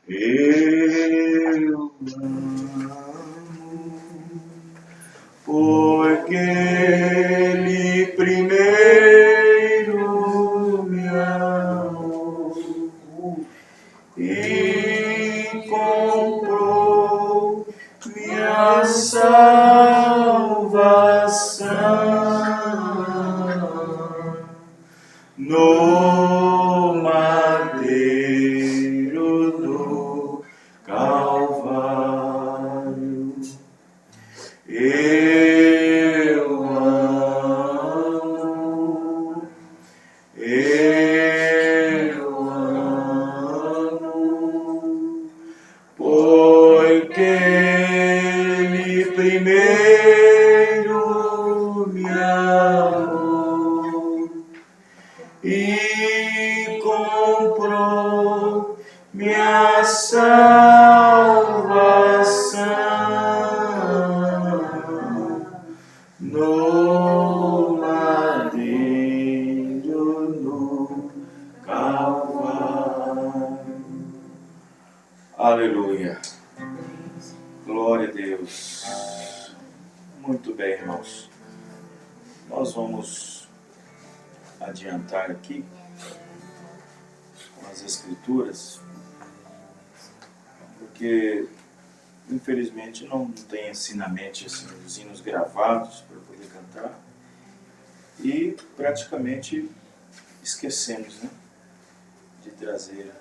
Eu amo, porque Ele primeiro me amou e comprou minha salvação no madeiro do Calvário. Eu amo, porque Ele primeiro me amou e comprou minha salvação no madeiro no Calvário. Aleluia. Glória a Deus. Muito bem, irmãos. Nós vamos adiantar aqui com as escrituras, porque infelizmente não tem ensinamento assim, os hinos gravados para poder cantar e praticamente esquecemos, né, de trazer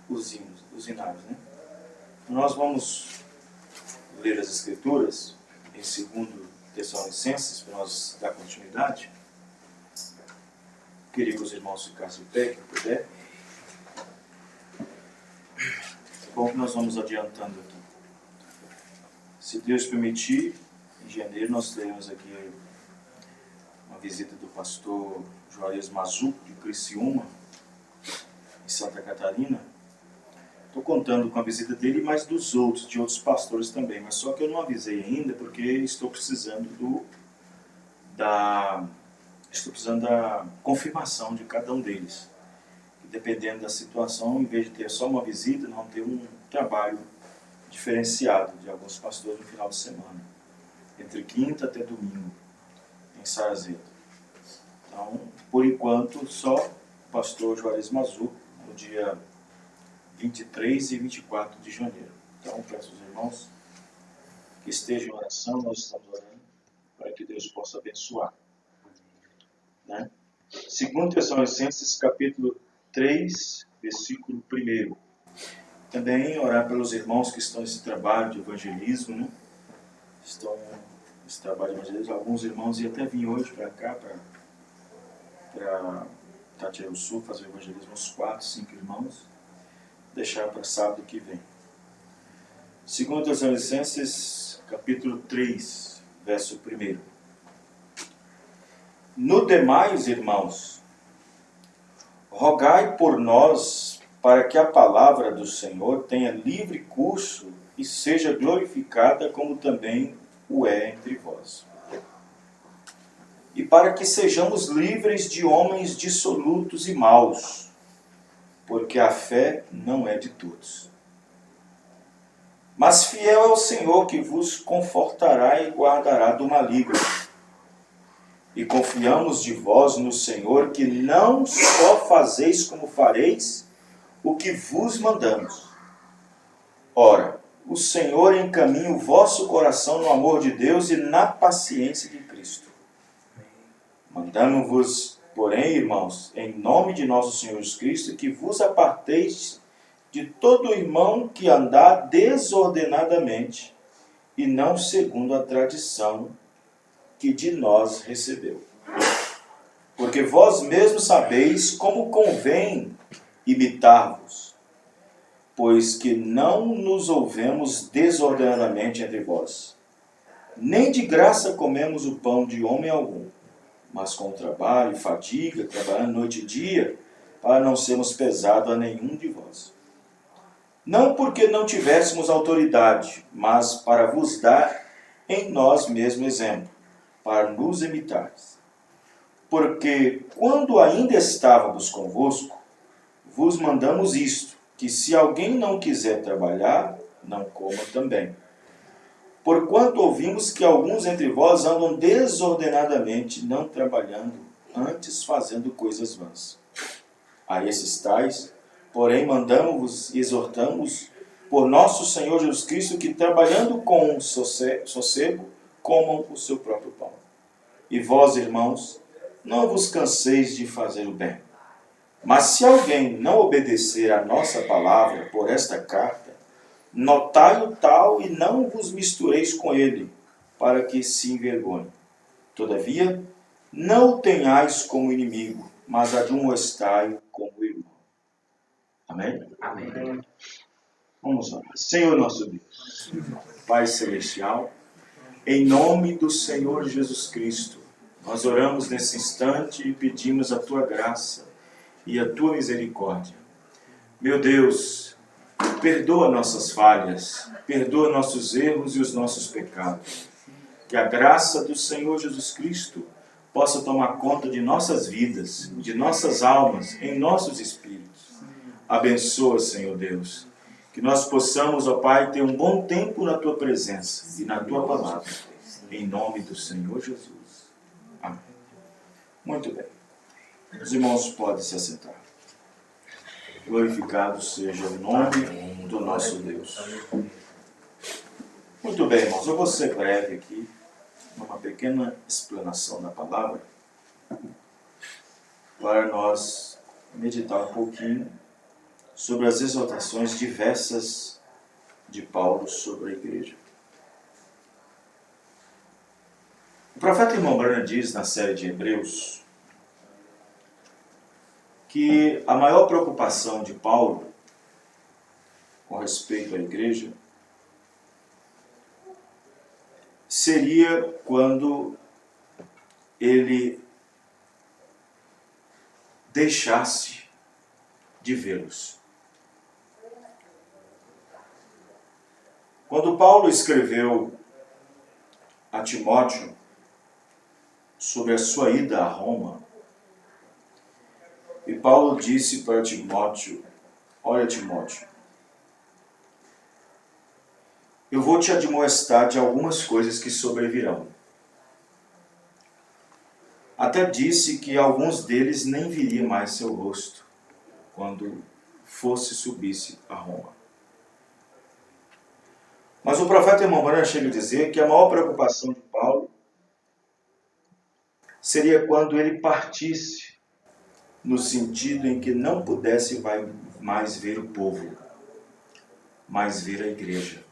os hinos, os hinários, né? Nós vamos ler as escrituras em 2 Tessalonicenses, para nós dar continuidade. Queria que os irmãos ficassem de pé, quem puder. Bom, que nós vamos adiantando aqui. Se Deus permitir, em janeiro nós teremos aqui uma visita do pastor Juarez Mazuco, de Criciúma, em Santa Catarina. Estou contando com a visita dele, mas de outros pastores também. Mas só que eu não avisei ainda, porque estou precisando da confirmação de cada um deles. E dependendo da situação, em vez de ter só uma visita, nós vamos ter um trabalho diferenciado de alguns pastores no final de semana, entre quinta até domingo, em Sarzeto. Então, por enquanto, só o pastor Juarez Mazuco, no dia 23 e 24 de janeiro. Então, peço aos irmãos que estejam em oração, nós estamos orando, para que Deus possa abençoar. Né? 2 Tessalonicenses, capítulo 3, versículo 1. Também orar pelos irmãos que estão nesse trabalho de evangelismo, né? Estão nesse trabalho de evangelismo. Alguns irmãos iam até vir hoje para cá, para Tatiaia Sul, fazer o evangelismo, uns 4, 5 irmãos. Deixar para sábado que vem. 2 Tessalonicenses, capítulo 3, verso 1. No demais, irmãos, rogai por nós para que a palavra do Senhor tenha livre curso e seja glorificada como também o é entre vós. E para que sejamos livres de homens dissolutos e maus, porque a fé não é de todos. Mas fiel é o Senhor que vos confortará e guardará do maligno. E confiamos de vós no Senhor que não só fazeis como fareis o que vos mandamos. Ora, o Senhor encaminha o vosso coração no amor de Deus e na paciência de Cristo. Mandamos-vos, porém, irmãos, em nome de nosso Senhor Jesus Cristo, que vos aparteis de todo irmão que andar desordenadamente e não segundo a tradição que de nós recebeu. Porque vós mesmos sabeis como convém imitar-vos, pois que não nos ouvemos desordenadamente entre vós. Nem de graça comemos o pão de homem algum, mas com trabalho e fadiga, trabalhando noite e dia, para não sermos pesados a nenhum de vós. Não porque não tivéssemos autoridade, mas para vos dar em nós mesmo exemplo, para nos imitares. Porque quando ainda estávamos convosco, vos mandamos isto, que se alguém não quiser trabalhar, não coma também. Porquanto ouvimos que alguns entre vós andam desordenadamente, não trabalhando, antes fazendo coisas vãs. A esses tais, porém, mandamos-vos e exortamos por nosso Senhor Jesus Cristo, que trabalhando com sossego, comam o seu próprio pão. E vós, irmãos, não vos canseis de fazer o bem. Mas se alguém não obedecer à nossa palavra por esta carta, notai-o tal e não vos mistureis com ele, para que se envergonhe. Todavia, não o tenhais como inimigo, mas admoestai como irmão. Amém? Amém. Vamos lá. Senhor nosso Deus, Pai Celestial, em nome do Senhor Jesus Cristo, nós oramos nesse instante e pedimos a Tua graça e a Tua misericórdia. Meu Deus, perdoa nossas falhas, perdoa nossos erros e os nossos pecados. Que a graça do Senhor Jesus Cristo possa tomar conta de nossas vidas, de nossas almas, em nossos espíritos. Abençoa, Senhor Deus, que nós possamos, ó Pai, ter um bom tempo na Tua presença e na Tua palavra. Em nome do Senhor Jesus. Amém. Muito bem. Os irmãos podem se assentar. Glorificado seja o nome do nosso Deus. Muito bem, irmãos. Eu vou ser breve aqui, numa pequena explanação da palavra, para nós meditar um pouquinho sobre as exortações diversas de Paulo sobre a igreja. O profeta irmão Branham diz na série de Hebreus que a maior preocupação de Paulo com respeito à igreja seria quando ele deixasse de vê-los. Quando Paulo escreveu a Timóteo sobre a sua ida a Roma, e Paulo disse para Timóteo: olha, Timóteo, eu vou te admoestar de algumas coisas que sobrevirão. Até disse que alguns deles nem viria mais seu rosto quando subisse a Roma. Mas o profeta irmão Branham chega a dizer que a maior preocupação de Paulo seria quando ele partisse, no sentido em que não pudesse mais ver o povo, mas ver a igreja.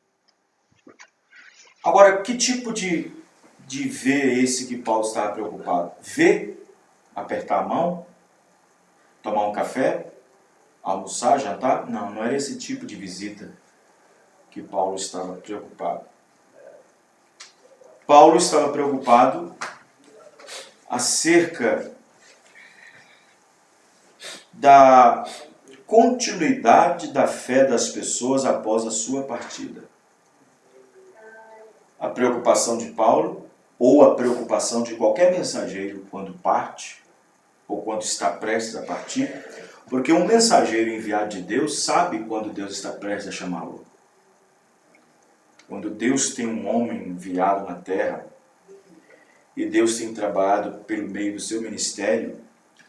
Agora, que tipo de ver é esse que Paulo estava preocupado? Ver? Apertar a mão? Tomar um café? Almoçar? Jantar? Não, não era esse tipo de visita que Paulo estava preocupado. Paulo estava preocupado acerca da continuidade da fé das pessoas após a sua partida. A preocupação de Paulo, ou a preocupação de qualquer mensageiro quando parte, ou quando está prestes a partir, porque um mensageiro enviado de Deus sabe quando Deus está prestes a chamá-lo. Quando Deus tem um homem enviado na terra, e Deus tem trabalhado pelo meio do seu ministério,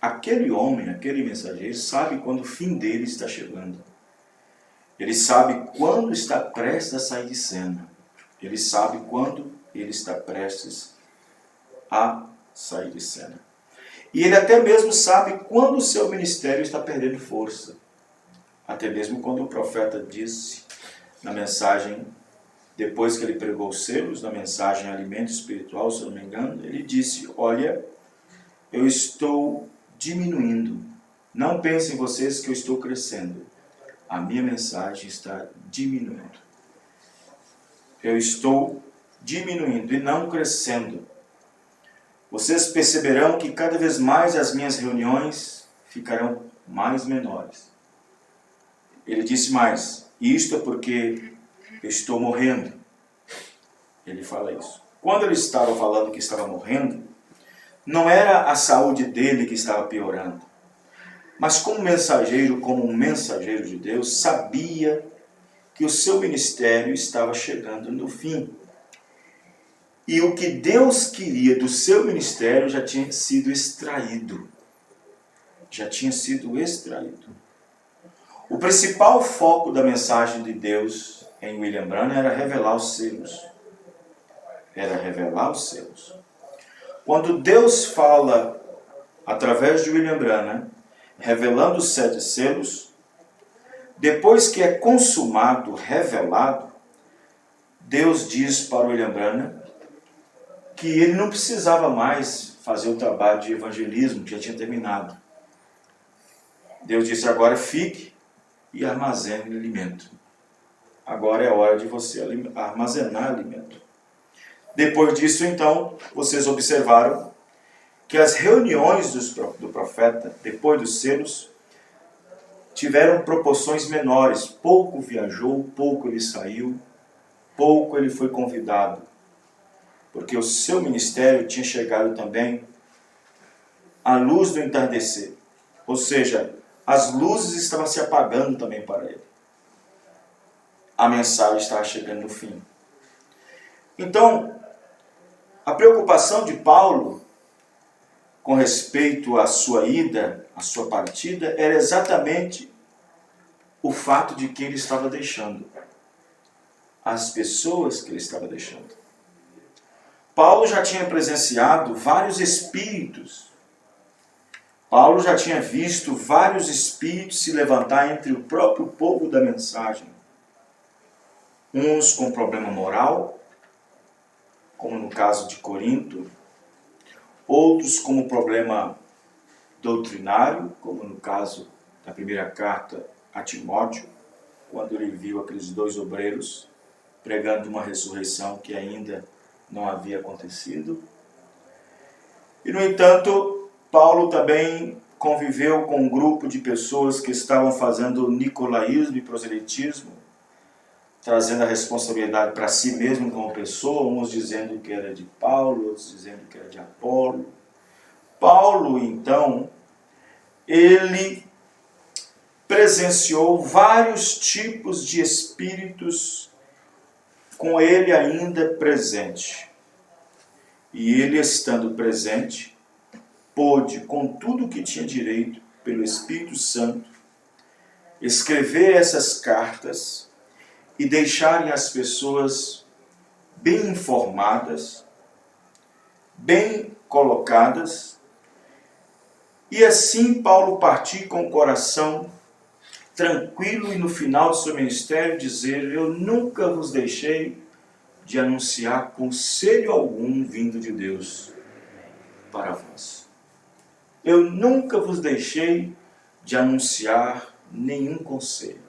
aquele homem, aquele mensageiro, sabe quando o fim dele está chegando. Ele sabe quando está prestes a sair de cena. Ele sabe quando ele está prestes a sair de cena. E ele até mesmo sabe quando o seu ministério está perdendo força. Até mesmo quando o profeta disse na mensagem, depois que ele pregou os selos, na mensagem Alimento Espiritual, se eu não me engano, ele disse: olha, eu estou diminuindo. Não pensem vocês que eu estou crescendo. A minha mensagem está diminuindo. Eu estou diminuindo e não crescendo. Vocês perceberão que cada vez mais as minhas reuniões ficarão mais menores. Ele disse mais: isto é porque eu estou morrendo. Ele fala isso. Quando ele estava falando que estava morrendo, não era a saúde dele que estava piorando, Mas como um mensageiro de Deus, sabia que o seu ministério estava chegando no fim. E o que Deus queria do seu ministério já tinha sido extraído. Já tinha sido extraído. O principal foco da mensagem de Deus em William Branham era revelar os selos. Era revelar os selos. Quando Deus fala através de William Branham, revelando os 7 selos, depois que é consumado, revelado, Deus diz para William Branham que ele não precisava mais fazer o trabalho de evangelismo, que já tinha terminado. Deus disse: agora fique e armazene alimento. Agora é hora de você armazenar alimento. Depois disso, então, vocês observaram que as reuniões do profeta, depois dos selos, tiveram proporções menores. Pouco viajou, pouco ele saiu, pouco ele foi convidado. Porque o seu ministério tinha chegado também à luz do entardecer. Ou seja, as luzes estavam se apagando também para ele. A mensagem estava chegando no fim. Então, a preocupação de Paulo com respeito à sua ida, à sua partida, era exatamente o fato de que ele estava deixando. As pessoas que ele estava deixando. Paulo já tinha presenciado vários espíritos. Paulo já tinha visto vários espíritos se levantar entre o próprio povo da mensagem. Uns com problema moral, como no caso de Corinto. Outros como problema doutrinário, como no caso da primeira carta a Timóteo, quando ele viu aqueles 2 obreiros pregando uma ressurreição que ainda não havia acontecido. E, no entanto, Paulo também conviveu com um grupo de pessoas que estavam fazendo nicolaísmo e proselitismo, trazendo a responsabilidade para si mesmo como pessoa, uns dizendo que era de Paulo, outros dizendo que era de Apolo. Paulo, então, ele presenciou vários tipos de espíritos com ele ainda presente. E ele, estando presente, pôde, com tudo que tinha direito pelo Espírito Santo, escrever essas cartas e deixarem as pessoas bem informadas, bem colocadas, e assim Paulo partir com o coração tranquilo e no final do seu ministério dizer: eu nunca vos deixei de anunciar conselho algum vindo de Deus para vós. Eu nunca vos deixei de anunciar nenhum conselho.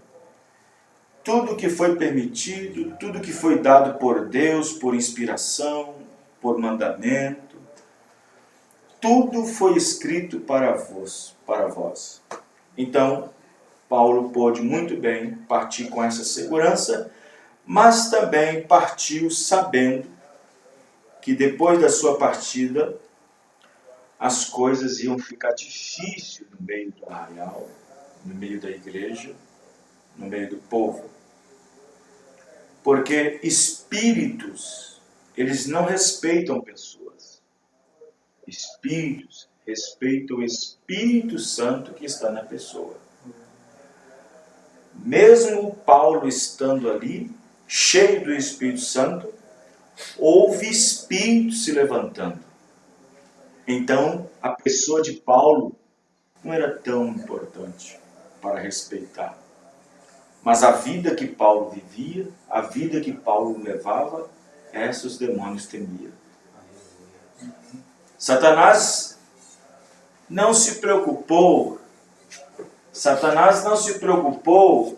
Tudo que foi permitido, tudo que foi dado por Deus, por inspiração, por mandamento, tudo foi escrito para vós. Então, Paulo pôde muito bem partir com essa segurança, mas também partiu sabendo que depois da sua partida, as coisas iam ficar difíceis no meio do arraial, no meio da igreja, no meio do povo. Porque espíritos, eles não respeitam pessoas. Espíritos respeitam o Espírito Santo que está na pessoa. Mesmo Paulo estando ali, cheio do Espírito Santo, houve espíritos se levantando. Então, a pessoa de Paulo não era tão importante para respeitar. Mas a vida que Paulo vivia, a vida que Paulo levava, essa os demônios temiam. Satanás não se preocupou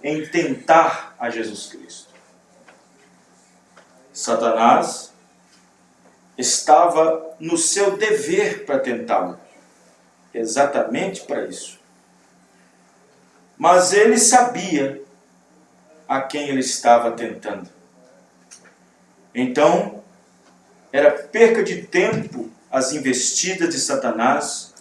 em tentar a Jesus Cristo. Satanás estava no seu dever para tentá-lo. Exatamente para isso. Mas ele sabia a quem ele estava tentando. Então, era perca de tempo as investidas de Satanás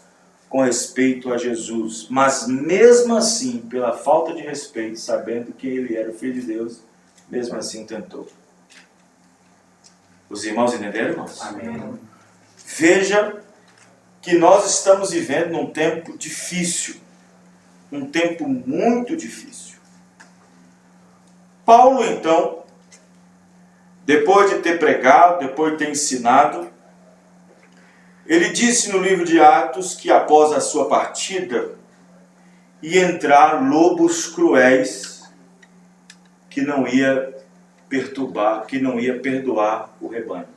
com respeito a Jesus, mas mesmo assim, pela falta de respeito, sabendo que ele era o Filho de Deus, mesmo assim tentou. Os irmãos entenderam, irmãos? Amém. Veja que nós estamos vivendo num tempo difícil, um tempo muito difícil. Paulo, então, depois de ter pregado, depois de ter ensinado, ele disse no livro de Atos que após a sua partida ia entrar lobos cruéis que não ia perturbar, que não ia perdoar o rebanho.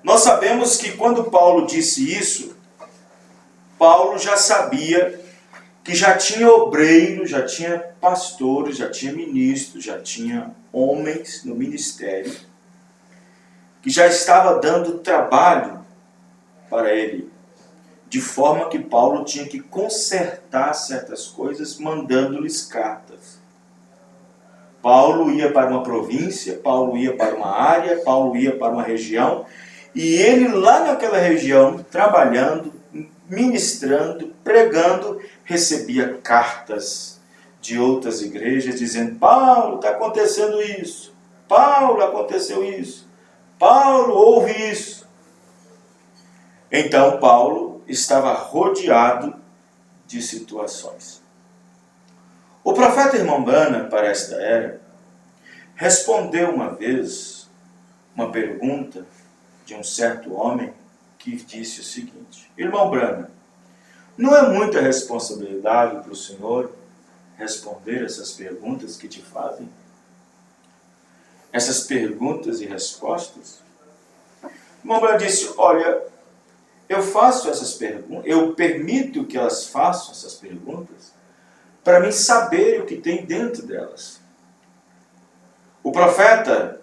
Nós sabemos que quando Paulo disse isso, Paulo já sabia que já tinha obreiros, já tinha pastores, já tinha ministros, já tinha homens no ministério, que já estava dando trabalho para ele, de forma que Paulo tinha que consertar certas coisas, mandando-lhes cartas. Paulo ia para uma província, Paulo ia para uma área, Paulo ia para uma região, e ele lá naquela região, trabalhando, ministrando, pregando, recebia cartas de outras igrejas dizendo: Paulo, está acontecendo isso, Paulo, aconteceu isso, Paulo, houve isso. Então Paulo estava rodeado de situações. O profeta Irmão Branham, para esta era, respondeu uma vez uma pergunta de um certo homem que disse o seguinte: Irmão Branham, não é muita responsabilidade para o senhor responder essas perguntas que te fazem? Essas perguntas e respostas? Irmão Branham disse: olha, eu faço essas perguntas, eu permito que elas façam essas perguntas para mim saber o que tem dentro delas. O profeta,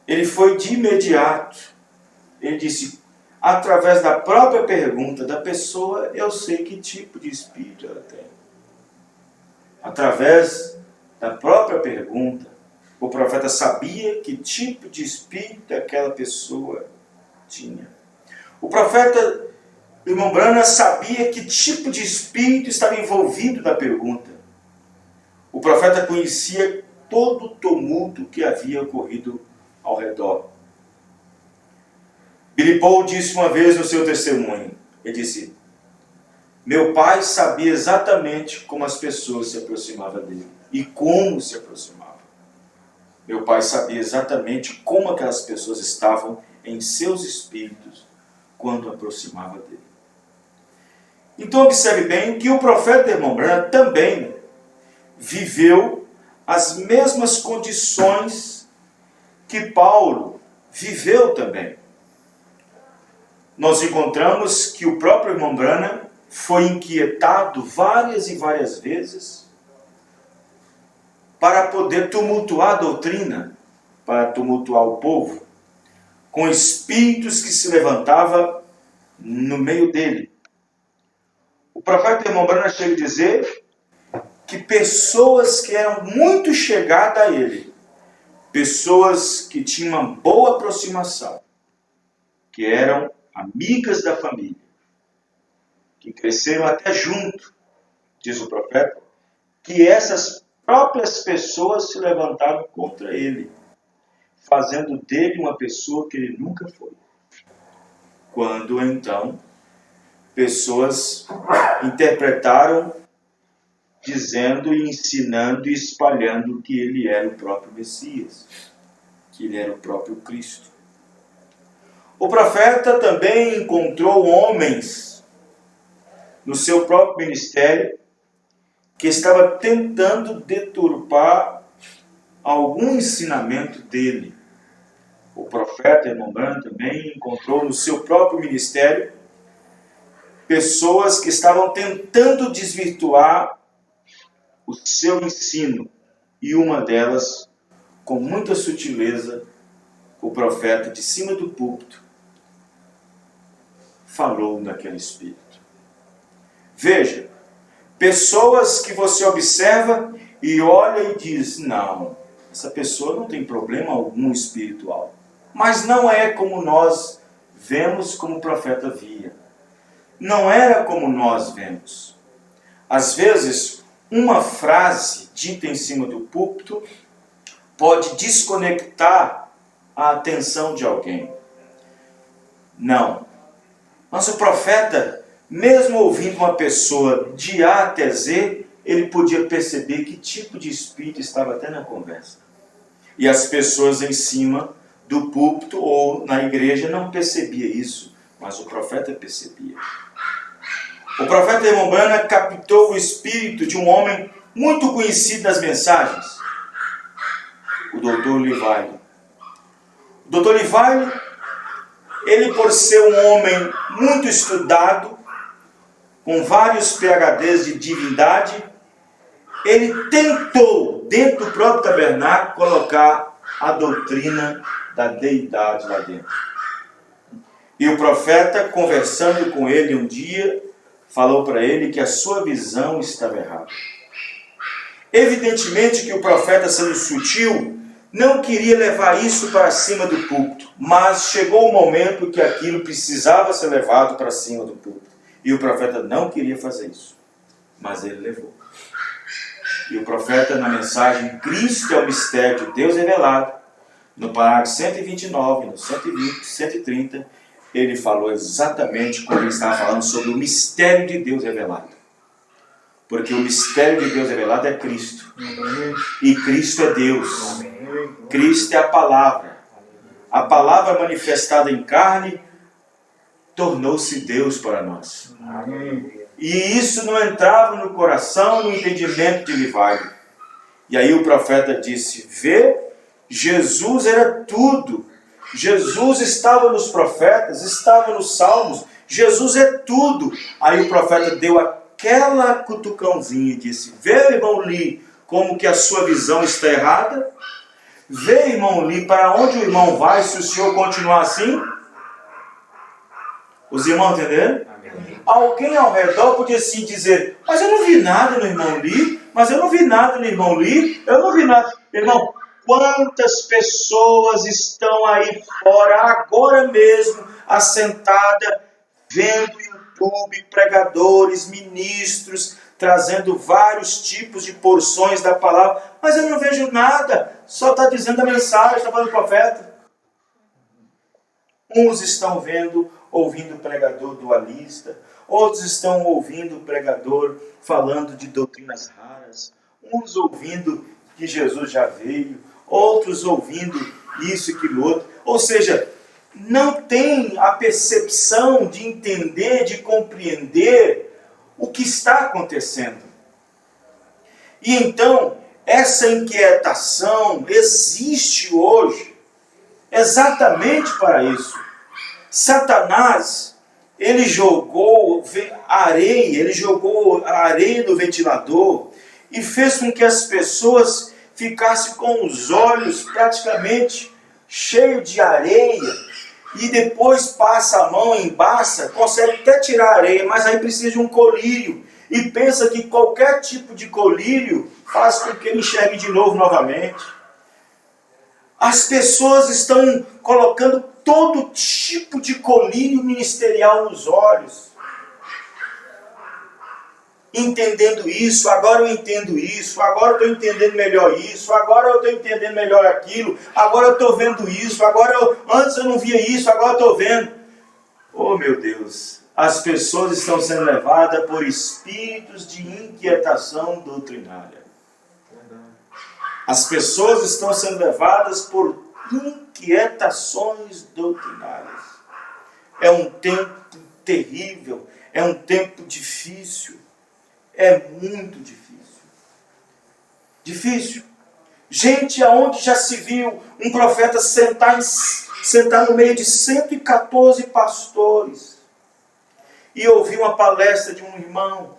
ele foi de imediato, ele disse: através da própria pergunta da pessoa, eu sei que tipo de espírito ela tem. Através da própria pergunta, o profeta sabia que tipo de espírito aquela pessoa tinha. O profeta Irmão Branham sabia que tipo de espírito estava envolvido na pergunta. O profeta conhecia todo o tumulto que havia ocorrido ao redor. Billy Paul disse uma vez no seu testemunho, ele disse: meu pai sabia exatamente como as pessoas se aproximavam dele e como se aproximavam. Meu pai sabia exatamente como aquelas pessoas estavam em seus espíritos quando aproximavam dele. Então observe bem que o profeta Irmão Branham também viveu as mesmas condições que Paulo viveu também. Nós encontramos que o próprio Irmão Branham foi inquietado várias e várias vezes para poder tumultuar a doutrina, para tumultuar o povo, com espíritos que se levantavam no meio dele. O profeta Irmão Branham chega a dizer que pessoas que eram muito chegadas a ele, pessoas que tinham uma boa aproximação, que eram amigas da família, que cresceram até junto, diz o profeta, que essas próprias pessoas se levantaram contra ele, fazendo dele uma pessoa que ele nunca foi. Quando então pessoas interpretaram, dizendo e ensinando e espalhando que ele era o próprio Messias, que ele era o próprio Cristo. O profeta também encontrou homens no seu próprio ministério que estava tentando deturpar algum ensinamento dele. O profeta Irmão Branham também encontrou no seu próprio ministério pessoas que estavam tentando desvirtuar o seu ensino, e uma delas, com muita sutileza, o profeta de cima do púlpito falou naquele espírito. Veja, pessoas que você observa e olha e diz: não, essa pessoa não tem problema algum espiritual. Mas não é como nós vemos, como o profeta via. não era como nós vemos. Às vezes, uma frase dita em cima do púlpito pode desconectar a atenção de alguém. Não. Mas o profeta, mesmo ouvindo uma pessoa de A até Z, ele podia perceber que tipo de espírito estava até na conversa. E as pessoas em cima do púlpito ou na igreja não percebiam isso, mas o profeta percebia. O profeta irmão Branham captou o espírito de um homem muito conhecido das mensagens, o Dr. Livile. O Dr. Livile, ele por ser um homem muito estudado, com vários PhDs de divindade, ele tentou, dentro do próprio tabernáculo, colocar a doutrina da deidade lá dentro. E o profeta, conversando com ele um dia, falou para ele que a sua visão estava errada. Evidentemente que o profeta, sendo sutil, não queria levar isso para cima do púlpito, mas chegou o momento que aquilo precisava ser levado para cima do púlpito. E o profeta não queria fazer isso, mas ele levou. E o profeta, na mensagem Cristo é o mistério de Deus revelado, no parágrafo 129, no 120, 130, ele falou exatamente como ele estava falando sobre o mistério de Deus revelado. Porque o mistério de Deus revelado é Cristo. E Cristo é Deus. Cristo é a palavra. A palavra manifestada em carne tornou-se Deus para nós. E isso não entrava no coração, no entendimento de Livile. E aí o profeta disse, vê, Jesus era tudo. Jesus estava nos profetas, estava nos salmos. Jesus é tudo. Aí o profeta deu aquela cutucãozinha e disse, vê, irmão Lee, como que a sua visão está errada? Vê, irmão Lee, para onde o irmão vai se o senhor continuar assim? Os irmãos entenderam? Alguém ao redor podia assim dizer, mas eu não vi nada no irmão Lee, mas eu não vi nada no irmão Lee, eu não vi nada. Irmão, quantas pessoas estão aí fora, agora mesmo, assentada, vendo YouTube, pregadores, ministros, trazendo vários tipos de porções da palavra, mas eu não vejo nada, só está dizendo a mensagem, está falando o profeta. Uns estão ouvindo o pregador dualista, outros estão ouvindo o pregador falando de doutrinas raras, uns ouvindo que Jesus já veio, outros ouvindo isso e aquilo outro. Ou seja, não tem a percepção de entender, de compreender o que está acontecendo. E então, essa inquietação existe hoje exatamente para isso. Satanás, ele jogou a areia no ventilador e fez com que as pessoas ficassem com os olhos praticamente cheios de areia e depois passa a mão, embaça, consegue até tirar a areia, mas aí precisa de um colírio e pensa que qualquer tipo de colírio faz com que ele enxergue de novo novamente. As pessoas estão colocando todo tipo de colírio ministerial nos olhos. Entendendo isso, agora eu entendo isso, agora eu estou entendendo melhor isso, agora eu estou entendendo melhor aquilo, agora eu estou vendo isso, antes eu não via isso, agora eu estou vendo. Oh meu Deus, as pessoas estão sendo levadas por espíritos de inquietação doutrinária. As pessoas estão sendo levadas por inquietações doutrinárias. É um tempo terrível, é um tempo difícil, é muito difícil. Difícil. Gente, aonde já se viu um profeta sentar no meio de 114 pastores e ouvir uma palestra de um irmão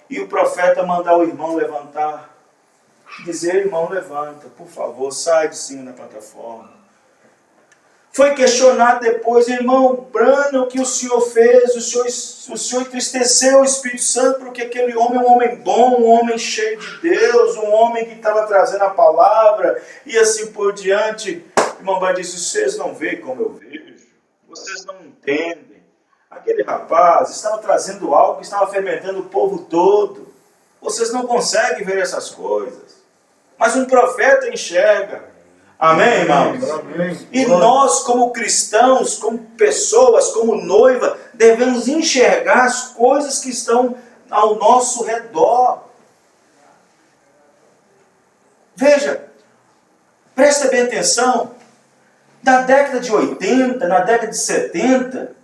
e o profeta mandar o irmão levantar. Dizer, irmão, levanta, por favor, sai de cima da plataforma. Foi questionado depois, irmão Branham, o que o senhor fez? O senhor entristeceu o Espírito Santo porque aquele homem é um homem bom, um homem cheio de Deus, um homem que estava trazendo a palavra, e assim por diante. Irmão Branham disse, vocês não veem como eu vejo, vocês não entendem. Aquele rapaz estava trazendo algo que estava fermentando o povo todo. Vocês não conseguem ver essas coisas. Mas um profeta enxerga. Amém, irmãos? Amém. E nós, como cristãos, como pessoas, como noiva, devemos enxergar as coisas que estão ao nosso redor. Veja, presta bem atenção. Na década de 80, na década de 70,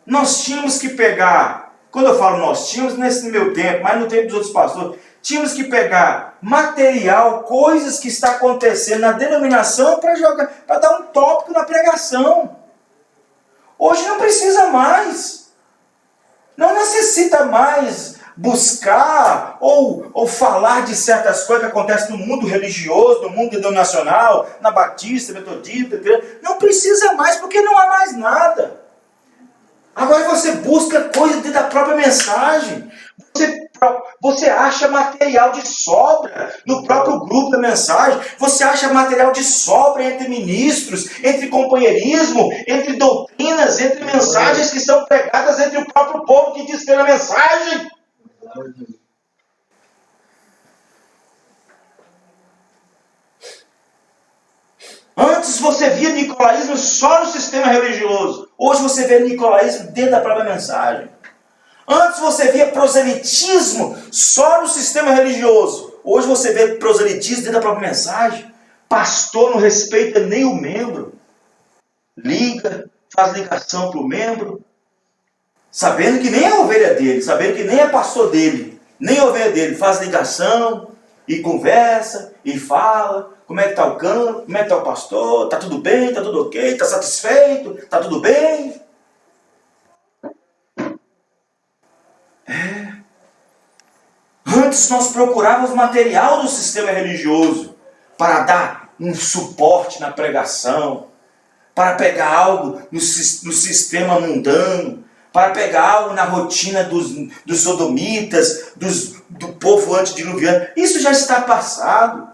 nós tínhamos que pegar, quando eu falo nós tínhamos, nesse meu tempo, mas no tempo dos outros pastores, tínhamos que pegar material, coisas que está acontecendo na denominação para jogar, para dar um tópico na pregação. Hoje não precisa mais. Não necessita mais buscar ou falar de certas coisas que acontecem no mundo religioso, no mundo denominacional, na batista, metodista, não precisa mais, porque não há mais nada. Agora você busca coisa dentro da própria mensagem. Você acha material de sobra no próprio grupo da mensagem. Você acha material de sobra entre ministros, entre companheirismo, entre doutrinas, entre mensagens que são pregadas entre o próprio povo que diz que é a mensagem. Antes você via nicolaísmo só no sistema religioso. Hoje você vê nicolaísmo dentro da própria mensagem. Antes você via proselitismo só no sistema religioso. Hoje você vê proselitismo dentro da própria mensagem. Pastor não respeita nem o membro. Liga, faz ligação para o membro, sabendo que nem é ovelha dele, sabendo que nem é pastor dele, nem ovelha dele. Faz ligação e conversa e fala. Como é que está o campo? Como é que está o pastor? Está tudo bem? Está tudo ok? Está satisfeito? Está tudo bem? Antes nós procurávamos material do sistema religioso para dar um suporte na pregação, para pegar algo no sistema mundano, para pegar algo na rotina dos sodomitas, do povo antediluviano. Isso já está passado.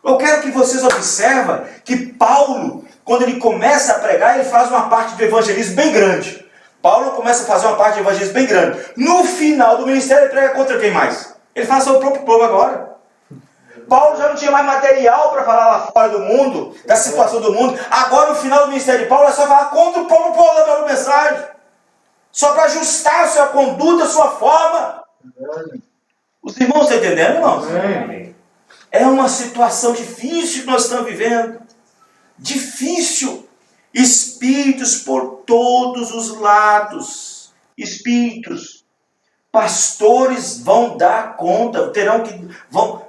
Eu quero que vocês observem que Paulo, quando ele começa a pregar, ele faz uma parte do evangelismo bem grande. Paulo começa a fazer uma parte do evangelismo bem grande. No final do ministério, ele prega contra quem mais? Ele faz sobre o próprio povo agora. Paulo já não tinha mais material para falar lá fora do mundo, da situação do mundo. Agora, no final do ministério de Paulo, é só falar contra o próprio povo da própria mensagem. Só para ajustar a sua conduta, a sua forma. Os irmãos estão entendendo, irmãos? É uma situação difícil que nós estamos vivendo. Difícil. Espíritos por todos os lados. Espíritos. Pastores vão dar conta.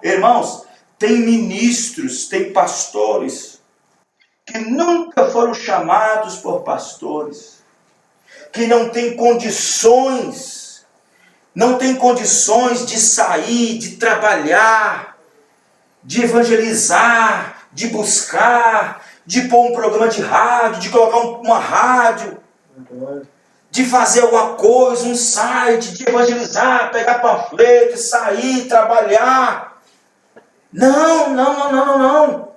Irmãos, tem ministros, tem pastores que nunca foram chamados por pastores. Que não têm condições. Não têm condições de sair, de trabalhar, de evangelizar, de buscar, de pôr um programa de rádio, de colocar uma rádio, de fazer alguma coisa, um site, de evangelizar, pegar panfleto, sair, trabalhar. Não.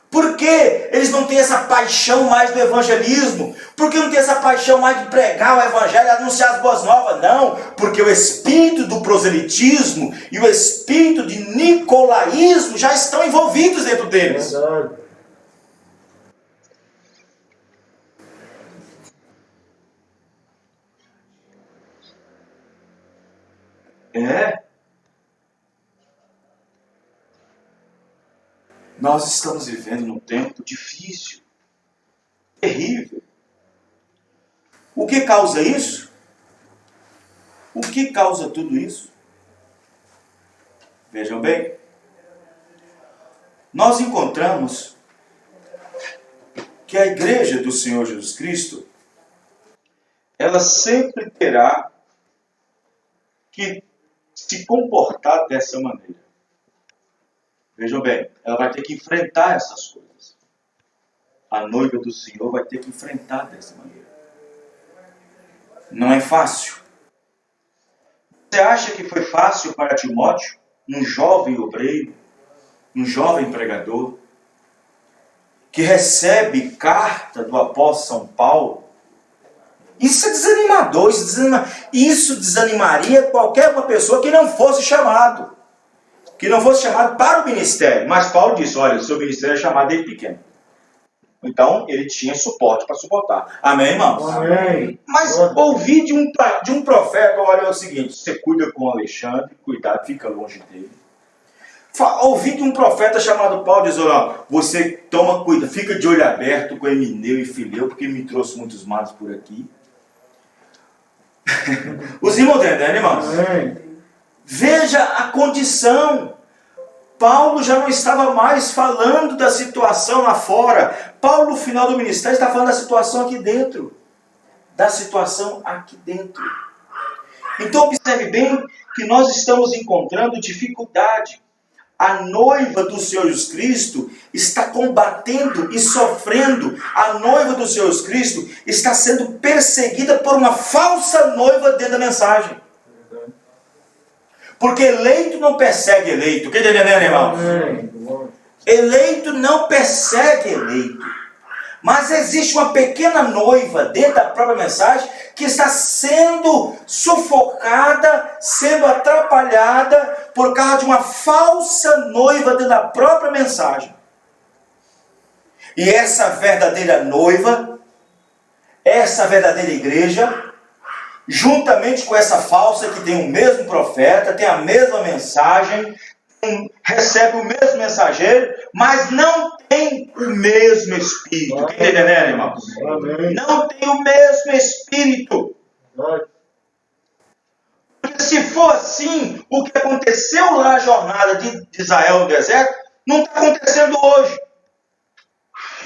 Por que eles não têm essa paixão mais do evangelismo? Por que não tem essa paixão mais de pregar o evangelho, anunciar as boas novas? Não, porque o espírito do proselitismo e o espírito de nicolaísmo já estão envolvidos dentro deles. Nós estamos vivendo num tempo difícil, terrível. O que causa isso? O que causa tudo isso? Vejam bem, nós encontramos que a igreja do Senhor Jesus Cristo, ela sempre terá que se comportar dessa maneira. Vejam bem, ela vai ter que enfrentar essas coisas. A noiva do Senhor vai ter que enfrentar dessa maneira. Não é fácil. Você acha que foi fácil para Timóteo, um jovem obreiro, um jovem pregador, que recebe carta do apóstolo São Paulo, Isso é desanimador, isso desanimaria qualquer uma pessoa que não fosse chamado. Que não fosse chamado para o ministério. Mas Paulo disse, olha, o seu ministério é chamado desde pequeno. Então, ele tinha suporte para suportar. Amém, irmãos? Amém. Mas ouvir de um profeta, olha, é o seguinte, você cuida com Alexandre, cuidado, fica longe dele. Ouvi de um profeta chamado Paulo diz, olha, você toma cuidado, fica de olho aberto com Emineu e Fileu, porque ele me trouxe muitos males por aqui. Os irmãos entendem, irmãos? Veja a condição. Paulo já não estava mais falando da situação lá fora. Paulo, no final do ministério, está falando da situação aqui dentro. Da situação aqui dentro. Então, observe bem que nós estamos encontrando dificuldade. A noiva do Senhor Jesus Cristo está combatendo e sofrendo. A noiva do Senhor Jesus Cristo está sendo perseguida por uma falsa noiva dentro da mensagem. Porque eleito não persegue eleito. Quem está entendendo, irmãos? Eleito não persegue eleito. Mas existe uma pequena noiva dentro da própria mensagem que está sendo sufocada, sendo atrapalhada por causa de uma falsa noiva dentro da própria mensagem. E essa verdadeira noiva, essa verdadeira igreja, juntamente com essa falsa que tem o mesmo profeta, tem a mesma mensagem, recebe o mesmo mensageiro, mas não tem o mesmo Espírito. Quem está entendendo, irmãos? Amém. Não tem o mesmo Espírito. Porque se for assim, o que aconteceu lá na jornada de Israel no deserto, não está acontecendo hoje.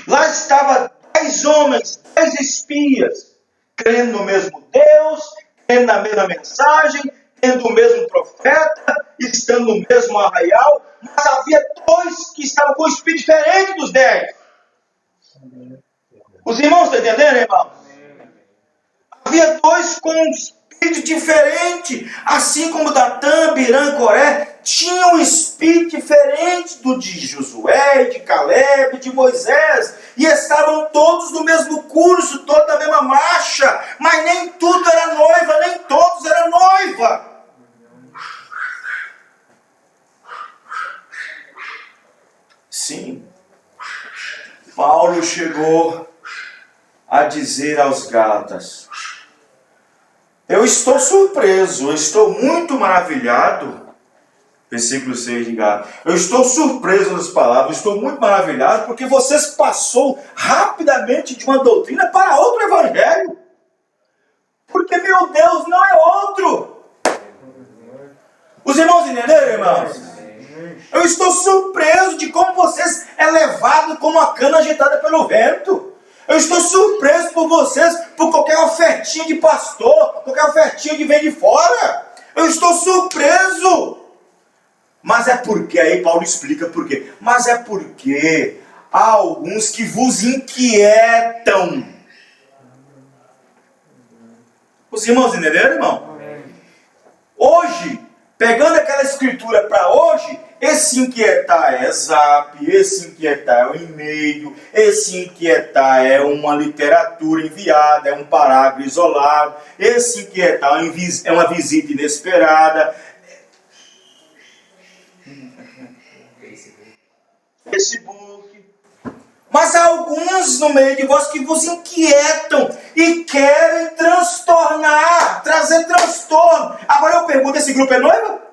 Lá estava 10 homens, 10 espias, crendo no mesmo Deus, crendo na mesma mensagem, tendo o mesmo profeta, estando no mesmo arraial, mas havia 2 que estavam com o espírito diferente dos 10. Os irmãos estão entendendo, irmãos? Havia 2 com um espírito diferente, assim como Datã, Abirã, Coré, tinham um espírito diferente do de Josué, de Caleb, de Moisés, e estavam todos no mesmo curso, todos na mesma marcha, mas nem tudo era noiva, nem todos eram noiva. Sim, Paulo chegou a dizer aos Gálatas, eu estou surpreso, eu estou muito maravilhado, versículo 6 de Gálatas, eu estou surpreso nas palavras, estou muito maravilhado, porque vocês passou rapidamente de uma doutrina para outro evangelho, porque meu Deus não é outro. Os irmãos entenderam, irmãos? Eu estou surpreso de como vocês é levado como a cana agitada pelo vento. Eu estou surpreso por vocês, por qualquer ofertinha de pastor, qualquer ofertinha que vem de fora. Eu estou surpreso. Mas é porque, aí Paulo explica por quê. Mas é porque há alguns que vos inquietam. Os irmãos entenderam, irmão? Hoje, pegando aquela escritura para hoje, esse inquietar é zap, esse inquietar é um e-mail, esse inquietar é uma literatura enviada, é um parágrafo isolado, esse inquietar é uma visita inesperada. Facebook. Mas há alguns no meio de vós que vos inquietam e querem transtornar, trazer transtorno. Agora eu pergunto, esse grupo é noiva?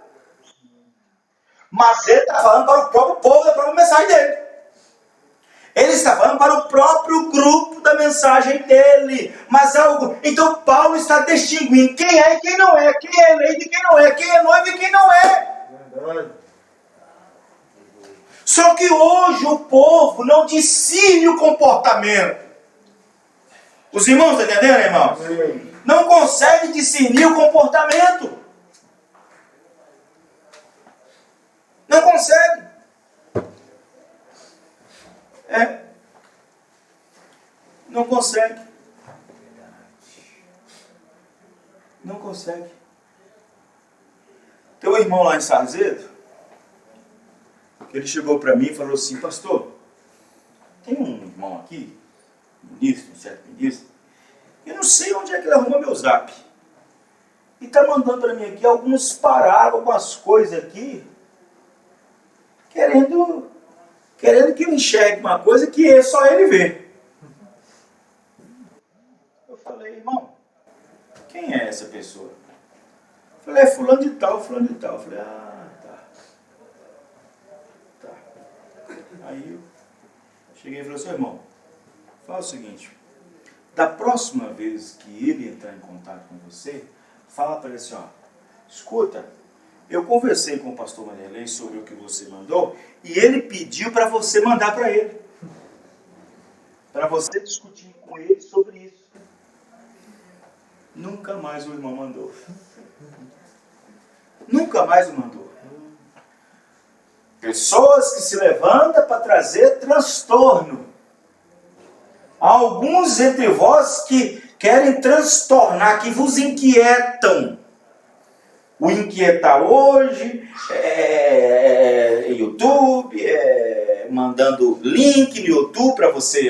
Mas ele está falando para o próprio povo da própria mensagem dele. Ele está falando para o próprio grupo da mensagem dele. Mas algo. Então Paulo está distinguindo quem é e quem não é, quem é eleito e quem não é, quem é noivo e quem não é. Verdade. Só que hoje o povo não discerne o comportamento. Os irmãos estão entendendo, irmãos? Não consegue discernir o comportamento. Não consegue. Não consegue. Não consegue. Tem um irmão lá em Sarzedo, ele chegou para mim e falou assim, pastor, tem um irmão aqui, ministro, um certo ministro, eu não sei onde é que ele arruma meu zap. E está mandando para mim aqui alguns parágrafos, algumas coisas aqui, querendo que eu enxergue uma coisa que só ele vê. Eu falei, irmão, quem é essa pessoa? Eu falei, é fulano de tal, fulano de tal. Eu falei, tá. Aí eu cheguei e falei assim, irmão, fala o seguinte, da próxima vez que ele entrar em contato com você, fala para ele assim, ó, escuta, eu conversei com o pastor Vanderlei sobre o que você mandou e ele pediu para você mandar para ele. Para você discutir com ele sobre isso. Nunca mais o irmão mandou. Nunca mais o mandou. Pessoas que se levantam para trazer transtorno. Há alguns entre vós que querem transtornar, que vos inquietam. O inquietar hoje, YouTube, mandando link no YouTube para você,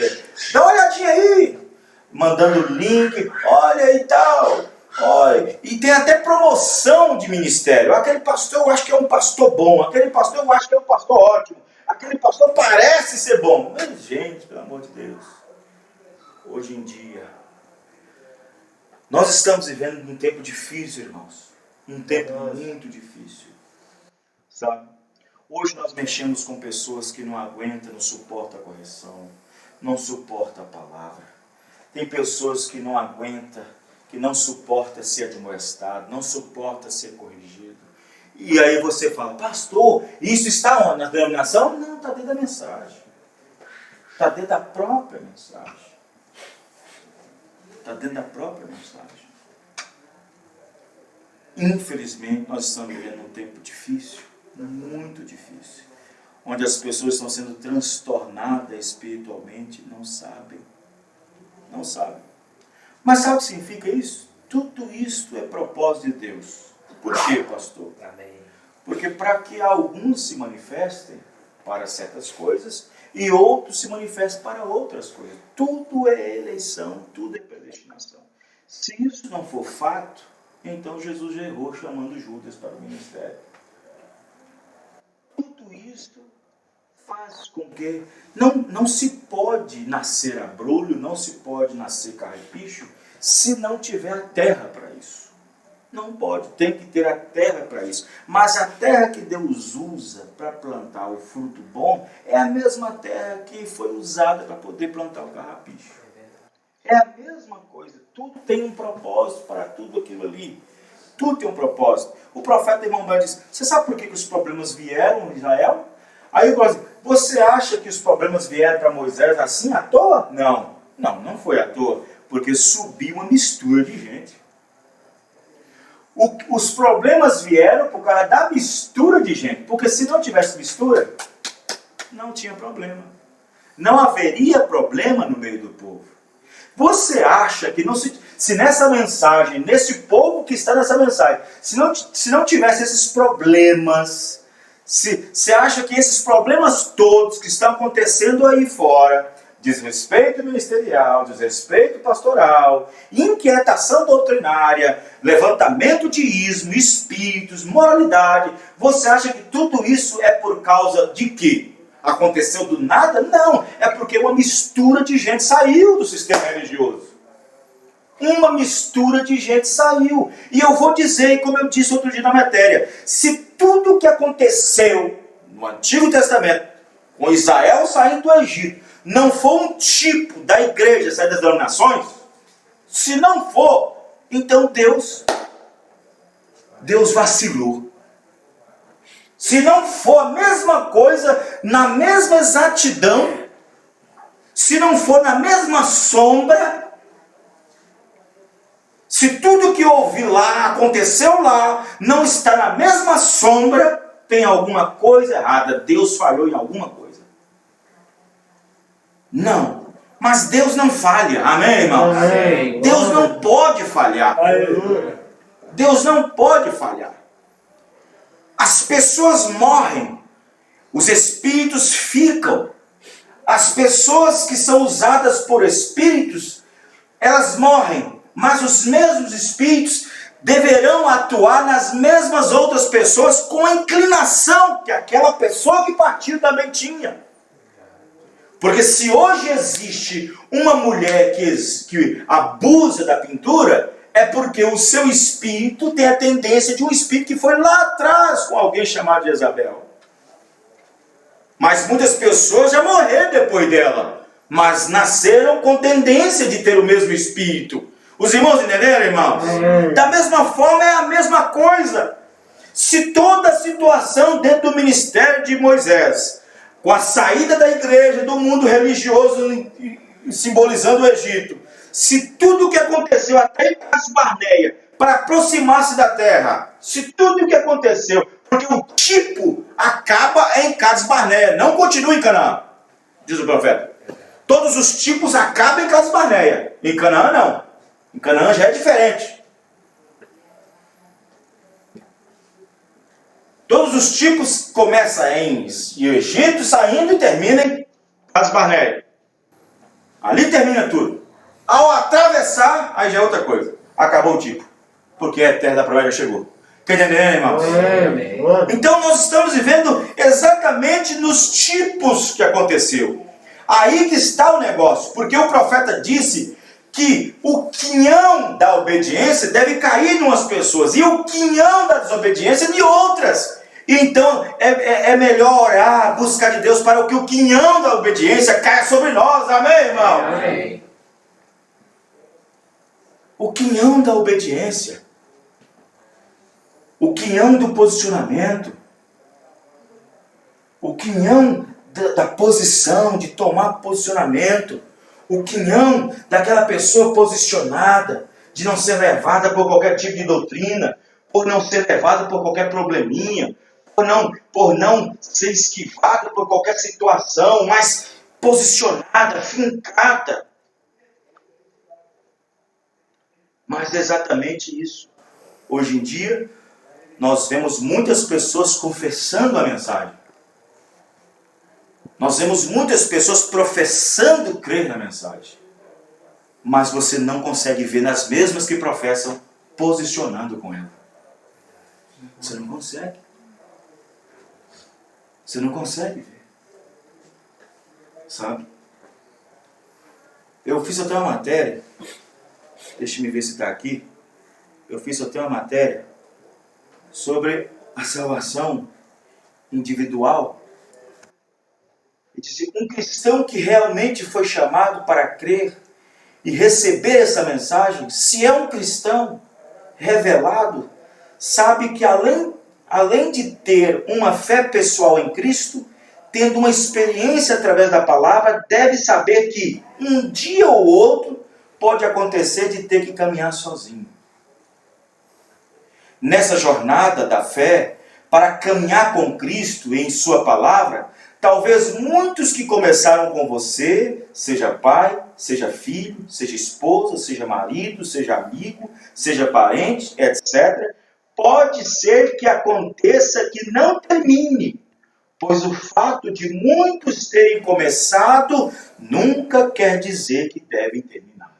dá uma olhadinha aí, mandando link, olha e tal, olha, e tem até promoção de ministério, aquele pastor eu acho que é um pastor bom, aquele pastor eu acho que é um pastor ótimo, aquele pastor parece ser bom, mas gente, pelo amor de Deus, hoje em dia, nós estamos vivendo num tempo difícil, irmãos. Um tempo muito difícil, sabe? Hoje nós mexemos com pessoas que não aguentam, não suportam a correção, não suportam a palavra. Tem pessoas que não aguentam, que não suportam ser admoestado, não suportam ser corrigido. E aí você fala, pastor, isso está onde? Na denominação? Não, está dentro da mensagem. Está dentro da própria mensagem. Está dentro da própria mensagem. Infelizmente, nós estamos vivendo um tempo difícil, muito difícil, onde as pessoas estão sendo transtornadas espiritualmente, não sabem. Mas sabe o que significa isso? Tudo isso é propósito de Deus. Por quê, pastor? Amém. Porque para que alguns se manifestem para certas coisas e outros se manifestem para outras coisas. Tudo é eleição, tudo é predestinação. Se isso não for fato, então Jesus já errou chamando Judas para o ministério. Tudo isso faz com que não se pode nascer abrolho, não se pode nascer carrapicho, se não tiver a terra para isso. Não pode, tem que ter a terra para isso. Mas a terra que Deus usa para plantar o fruto bom é a mesma terra que foi usada para poder plantar o carrapicho. É a mesma coisa, tudo tem um propósito para tudo aquilo ali. Tudo tem um propósito. O profeta irmão Branham disse, você sabe por que os problemas vieram em Israel? Aí eu falo assim, você acha que os problemas vieram para Moisés assim à toa? Não foi à toa, porque subiu uma mistura de gente. Os problemas vieram por causa da mistura de gente, porque se não tivesse mistura, não tinha problema. Não haveria problema no meio do povo. Você acha que se nessa mensagem, nesse povo que está nessa mensagem, se não tivesse esses problemas, você acha que esses problemas todos que estão acontecendo aí fora, desrespeito ministerial, desrespeito pastoral, inquietação doutrinária, levantamento de ismo, espíritos, moralidade, você acha que tudo isso é por causa de quê? Aconteceu do nada? Não, é porque uma mistura de gente saiu do sistema religioso. Uma mistura de gente saiu. E eu vou dizer, como eu disse outro dia na matéria, se tudo o que aconteceu no Antigo Testamento, com Israel saindo do Egito, não for um tipo da igreja sair das denominações, se não for, então Deus vacilou. Se não for a mesma coisa, na mesma exatidão, se não for na mesma sombra, se tudo que houve lá, aconteceu lá, não está na mesma sombra, tem alguma coisa errada. Deus falhou em alguma coisa. Não. Mas Deus não falha. Amém, irmão? Amém. Deus não pode falhar. Aleluia. Deus não pode falhar. As pessoas morrem. Os espíritos ficam. As pessoas que são usadas por espíritos, elas morrem. mas os mesmos espíritos deverão atuar nas mesmas outras pessoas com a inclinação que aquela pessoa que partiu também tinha. Porque se hoje existe uma mulher que abusa da pintura, é porque o seu espírito tem a tendência de um espírito que foi lá atrás com alguém chamado de Jezabel. Mas muitas pessoas já morreram depois dela, mas nasceram com tendência de ter o mesmo espírito. Os irmãos entenderam, irmãos? Da mesma forma é a mesma coisa. Se toda a situação dentro do ministério de Moisés, com a saída da igreja, do mundo religioso, simbolizando o Egito, se tudo o que aconteceu até em Cades Barneia, para aproximar-se da terra, se tudo o que aconteceu, porque o tipo acaba em Cades Barneia, não continua em Canaã, diz o profeta. Todos os tipos acabam em Cades Barneia, em Canaã não. Em Canaã já é diferente. Todos os tipos começam em Egito, saindo e terminam em Cades Barneia. Ali termina tudo. Ao atravessar, aí já é outra coisa. Acabou o tipo. Porque a terra da promessa já chegou. Quer entender, irmãos? Então nós estamos vivendo exatamente nos tipos que aconteceu. Aí que está o negócio. Porque o profeta disse que o quinhão da obediência deve cair em umas pessoas. E o quinhão da desobediência em outras. Então é melhor orar, buscar de Deus para que o quinhão da obediência caia sobre nós. Amém, irmão? Amém. O quinhão da obediência. O quinhão do posicionamento. O quinhão da posição, de tomar posicionamento. O quinhão daquela pessoa posicionada, de não ser levada por qualquer tipo de doutrina, por não ser levada por qualquer probleminha, por não ser esquivada por qualquer situação, mas posicionada, fincada. Mas é exatamente isso. Hoje em dia, nós vemos muitas pessoas confessando a mensagem. Nós vemos muitas pessoas professando crer na mensagem. Mas você não consegue ver nas mesmas que professam, posicionando com ela. Você não consegue. Você não consegue ver. Sabe? Eu fiz até uma matéria. Deixa-me ver se está aqui. Eu fiz até uma matéria sobre a salvação individual. E dizia, um cristão que realmente foi chamado para crer e receber essa mensagem, se é um cristão revelado, sabe que além de ter uma fé pessoal em Cristo, tendo uma experiência através da palavra, deve saber que um dia ou outro pode acontecer de ter que caminhar sozinho. Nessa jornada da fé, para caminhar com Cristo em sua palavra, talvez muitos que começaram com você, seja pai, seja filho, seja esposa, seja marido, seja amigo, seja parente, etc., pode ser que aconteça que não termine, pois o fato de muitos terem começado nunca quer dizer que devem terminar.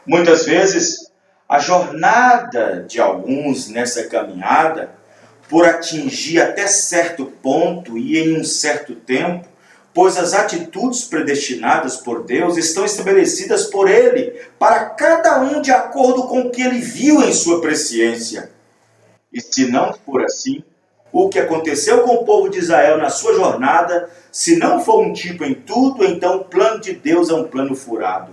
Muitas vezes, a jornada de alguns nessa caminhada, por atingir até certo ponto e em um certo tempo, pois as atitudes predestinadas por Deus estão estabelecidas por Ele, para cada um de acordo com o que Ele viu em sua presciência. E se não for assim, o que aconteceu com o povo de Israel na sua jornada, se não for um tipo em tudo, então o plano de Deus é um plano furado.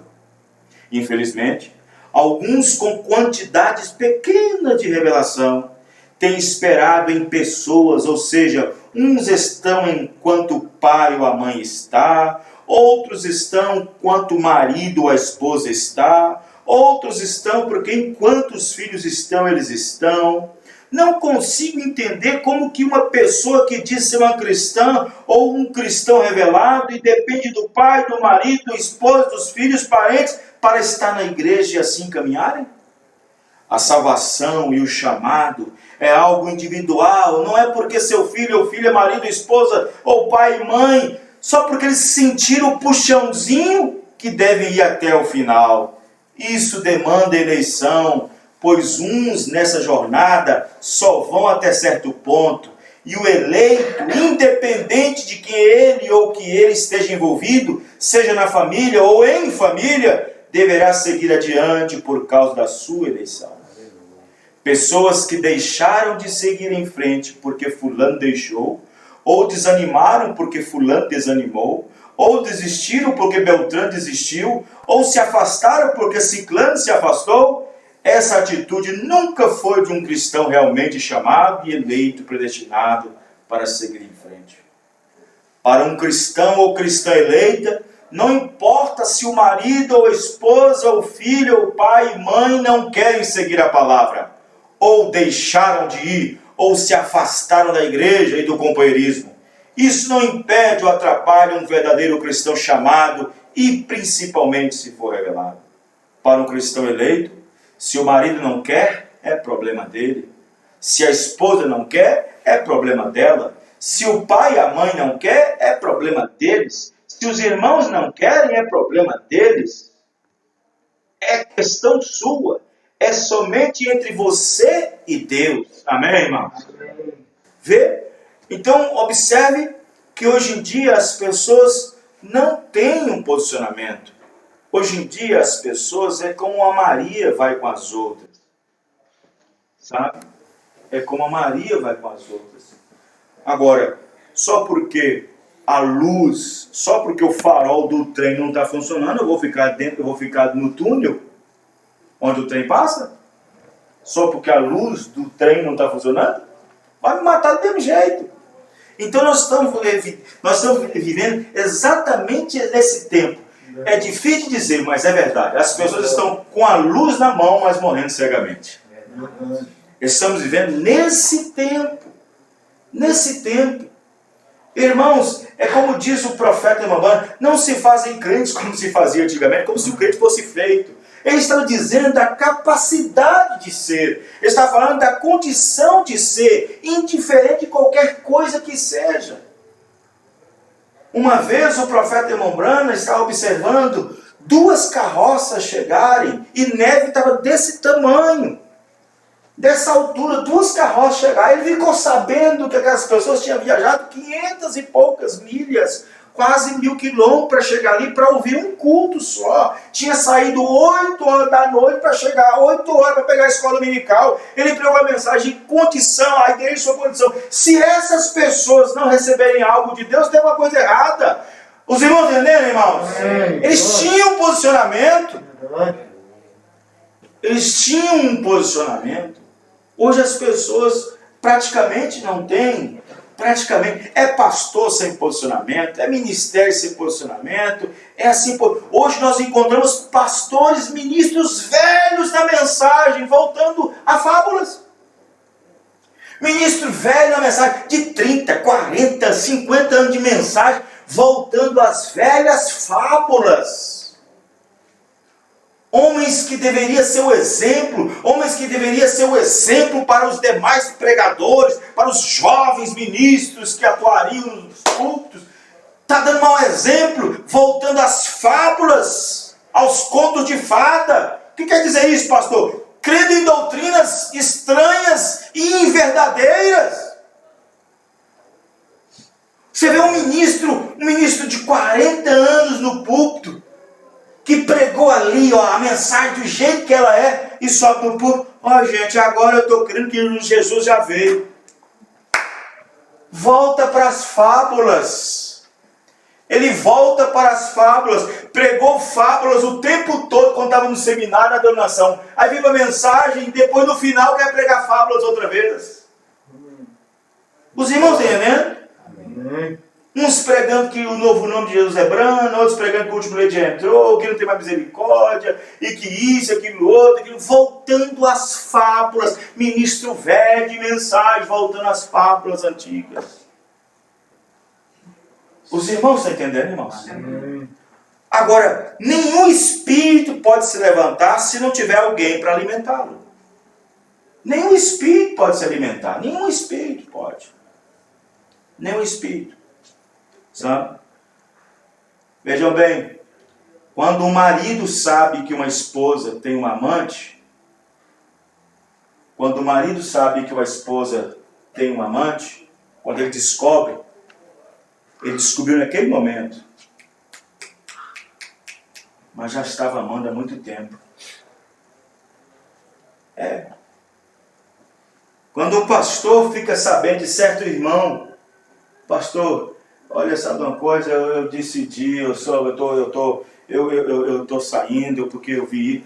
Infelizmente, alguns com quantidades pequenas de revelação têm esperado em pessoas, ou seja, uns estão enquanto o pai ou a mãe está, outros estão enquanto o marido ou a esposa está, outros estão porque enquanto os filhos estão, eles estão. Não consigo entender como que uma pessoa que diz ser uma cristã ou um cristão revelado e depende do pai, do marido, da esposa, dos filhos, parentes, para estar na igreja e assim caminharem. A salvação e o chamado é algo individual, não é porque seu filho ou filha, marido, esposa, ou pai e mãe, só porque eles sentiram o puxãozinho que devem ir até o final. Isso demanda eleição, pois uns nessa jornada só vão até certo ponto. E o eleito, independente de quem ele ou que ele esteja envolvido, seja na família ou em família, deverá seguir adiante por causa da sua eleição. Pessoas que deixaram de seguir em frente porque fulano deixou, ou desanimaram porque fulano desanimou, ou desistiram porque Beltrano desistiu, ou se afastaram porque Ciclano se afastou, essa atitude nunca foi de um cristão realmente chamado e eleito, predestinado para seguir em frente. Para um cristão ou cristã eleita, não importa se o marido ou a esposa, ou filho, ou pai e mãe não querem seguir a palavra, ou deixaram de ir, ou se afastaram da igreja e do companheirismo. Isso não impede ou atrapalha um verdadeiro cristão chamado e principalmente se for revelado. Para um cristão eleito, se o marido não quer, é problema dele. Se a esposa não quer, é problema dela. Se o pai e a mãe não quer, é problema deles. Se os irmãos não querem, é problema deles. É questão sua. É somente entre você e Deus. Amém, irmãos? Vê? Então, observe que hoje em dia as pessoas não têm um posicionamento. Hoje em dia as pessoas é como a Maria vai com as outras. Sabe? É como a Maria vai com as outras. Agora, só porque a luz, só porque o farol do trem não está funcionando, eu vou ficar dentro, eu vou ficar no túnel onde o trem passa? Só porque a luz do trem não está funcionando? Vai me matar do mesmo jeito. Então nós estamos vivendo exatamente nesse tempo. É difícil dizer, mas é verdade. As pessoas estão com a luz na mão, mas morrendo cegamente. Estamos vivendo nesse tempo. Nesse tempo. Irmãos, é como diz o profeta Emmanuel, não se fazem crentes como se fazia antigamente, como se o crente fosse feito. Ele está dizendo da capacidade de ser. Ele está falando da condição de ser, indiferente de qualquer coisa que seja. Uma vez o profeta Emmanuel estava observando duas carroças chegarem e neve estava desse tamanho. Dessa altura, duas carroças chegaram. Ele ficou sabendo que aquelas pessoas tinham viajado 500 e poucas milhas, quase 1000 quilômetros para chegar ali para ouvir um culto só. Tinha saído 8 horas da noite para chegar, 8 horas para pegar a escola dominical. Ele pregou a mensagem de condição, a igreja de sua condição. Se essas pessoas não receberem algo de Deus, tem uma coisa errada. Os irmãos entenderam, irmãos? Eles tinham um posicionamento. Eles tinham um posicionamento. Hoje as pessoas praticamente não têm. Praticamente é pastor sem posicionamento, é ministério sem posicionamento, é assim. Hoje nós encontramos pastores, ministros velhos na mensagem, voltando a fábulas. Ministro velho na mensagem, de 30, 40, 50 anos de mensagem, voltando às velhas fábulas. Homens que deveriam ser o exemplo, homens que deveriam ser o exemplo para os demais pregadores, para os jovens ministros que atuariam nos cultos. Está dando mau exemplo, voltando às fábulas, aos contos de fada. O que quer dizer isso, pastor? Crendo em doutrinas estranhas e inverdadeiras. Você vê um ministro de 40 anos no púlpito, que pregou ali, ó, a mensagem do jeito que ela é, e sobe no púlpito. Ó, gente, agora eu estou crendo que Jesus já veio. Volta para as fábulas. Ele volta para as fábulas. Pregou fábulas o tempo todo quando estava no seminário, na donação. Aí vem uma mensagem e depois no final quer pregar fábulas outra vez. Os irmãos estão entendendo? Amém. Uns pregando que o novo nome de Jesus é Brano, outros pregando que o último leite já entrou, que não tem mais misericórdia, e que isso, aquilo, outro, aquilo, voltando às fábulas, ministro velho de mensagem, voltando às fábulas antigas. Os irmãos estão entendendo, irmãos? Amém. Agora, nenhum espírito pode se levantar se não tiver alguém para alimentá-lo. Nenhum espírito pode se alimentar, nenhum espírito pode. Nenhum espírito. Sabe? Vejam bem, Quando um marido sabe que uma esposa tem um amante, quando o marido sabe que uma esposa tem um amante, quando ele descobre, ele descobriu naquele momento, mas já estava amando há muito tempo. Quando o pastor fica sabendo de certo irmão, pastor, olha, sabe uma coisa, eu decidi, eu tô saindo porque eu vi,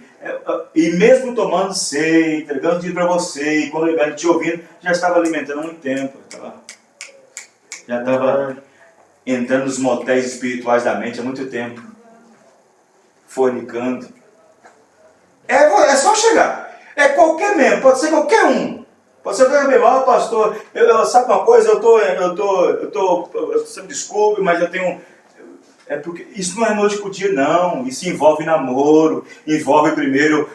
e mesmo tomando ceia, entregando dinheiro para você, e quando ele te ouvindo, já estava alimentando há muito tempo, já estava entrando nos motéis espirituais da mente há muito tempo, fornicando. É só chegar, é qualquer membro, pode ser qualquer um. Você vai ver, pastor, sabe uma coisa, você me desculpe, mas eu tenho... É porque isso não é noite pro dia, não. Isso envolve namoro, envolve primeiro,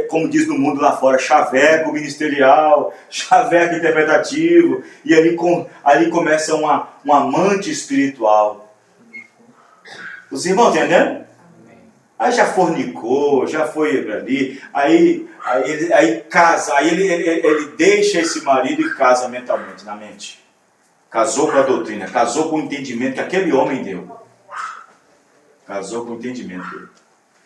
como diz no mundo lá fora, chaveco ministerial, chaveco interpretativo, e ali começa um amante espiritual. Os irmãos entendendo? Aí já fornicou, já foi para ali, aí casa, aí ele deixa esse marido e casa mentalmente, na mente. Casou com a doutrina, casou com o entendimento que aquele homem deu. Casou com o entendimento dele.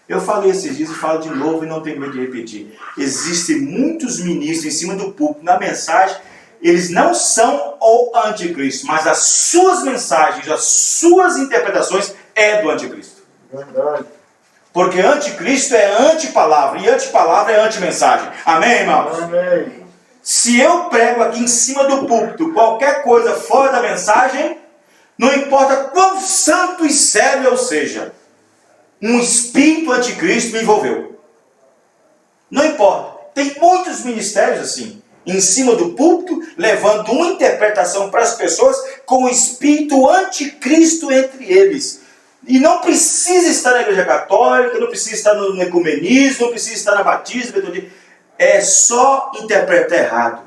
Eu falei esses dias e falo de novo e não tenho medo de repetir. Existem muitos ministros em cima do púlpito, na mensagem, eles não são o anticristo, mas as suas mensagens, as suas interpretações é do anticristo. Verdade. Porque anticristo é antipalavra, e antipalavra é antimensagem. Amém, irmãos? Amém. Se eu prego aqui em cima do púlpito qualquer coisa fora da mensagem, não importa quão santo e sério eu seja, um espírito anticristo me envolveu. Não importa. Tem muitos ministérios assim, em cima do púlpito, levando uma interpretação para as pessoas com o espírito anticristo entre eles. E não precisa estar na igreja católica, não precisa estar no ecumenismo, não precisa estar na batismo, é só interpretar errado.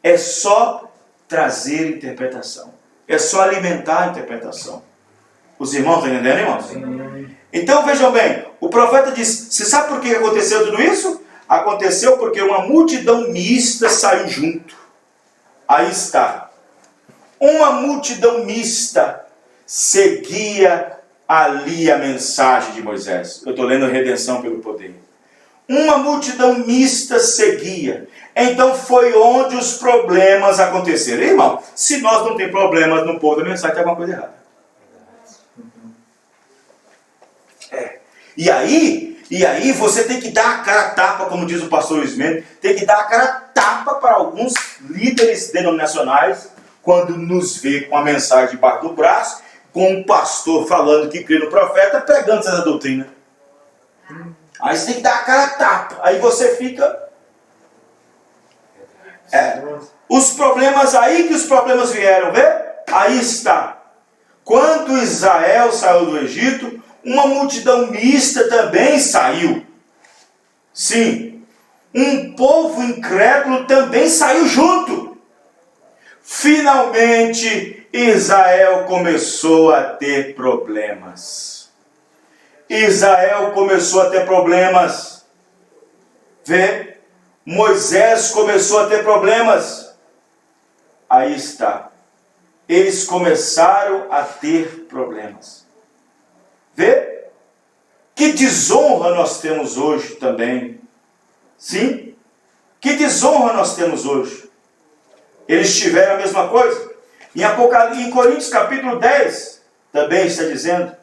É só trazer interpretação. É só alimentar a interpretação. Os irmãos estão entendendo, irmãos? Sim. Então vejam bem, o profeta diz, você sabe por que aconteceu tudo isso? Aconteceu porque uma multidão mista saiu junto. Aí está. Uma multidão mista seguia ali a mensagem de Moisés. Eu estou lendo Redenção pelo Poder. Uma multidão mista seguia. Então foi onde os problemas aconteceram. Irmão, se nós não temos problemas no povo da mensagem, tem alguma coisa errada. E aí você tem que dar a cara a tapa, como diz o pastor Luiz Mendes, tem que dar a cara a tapa para alguns líderes denominacionais, quando nos vê com a mensagem debaixo do braço, com um pastor falando que crê no profeta, pregando essa doutrina. Aí você tem que dar a cara a tapa. Aí você fica... Os problemas aí que os problemas vieram, vê? Aí está. Quando Israel saiu do Egito, uma multidão mista também saiu. Sim. Um povo incrédulo também saiu junto. Finalmente, Israel começou a ter problemas. Israel começou a ter problemas. Vê? Moisés começou a ter problemas. Aí está. Eles começaram a ter problemas. Vê? Que desonra nós temos hoje também. Sim? Que desonra nós temos hoje. Eles tiveram a mesma coisa. Em Coríntios capítulo 10, também está dizendo,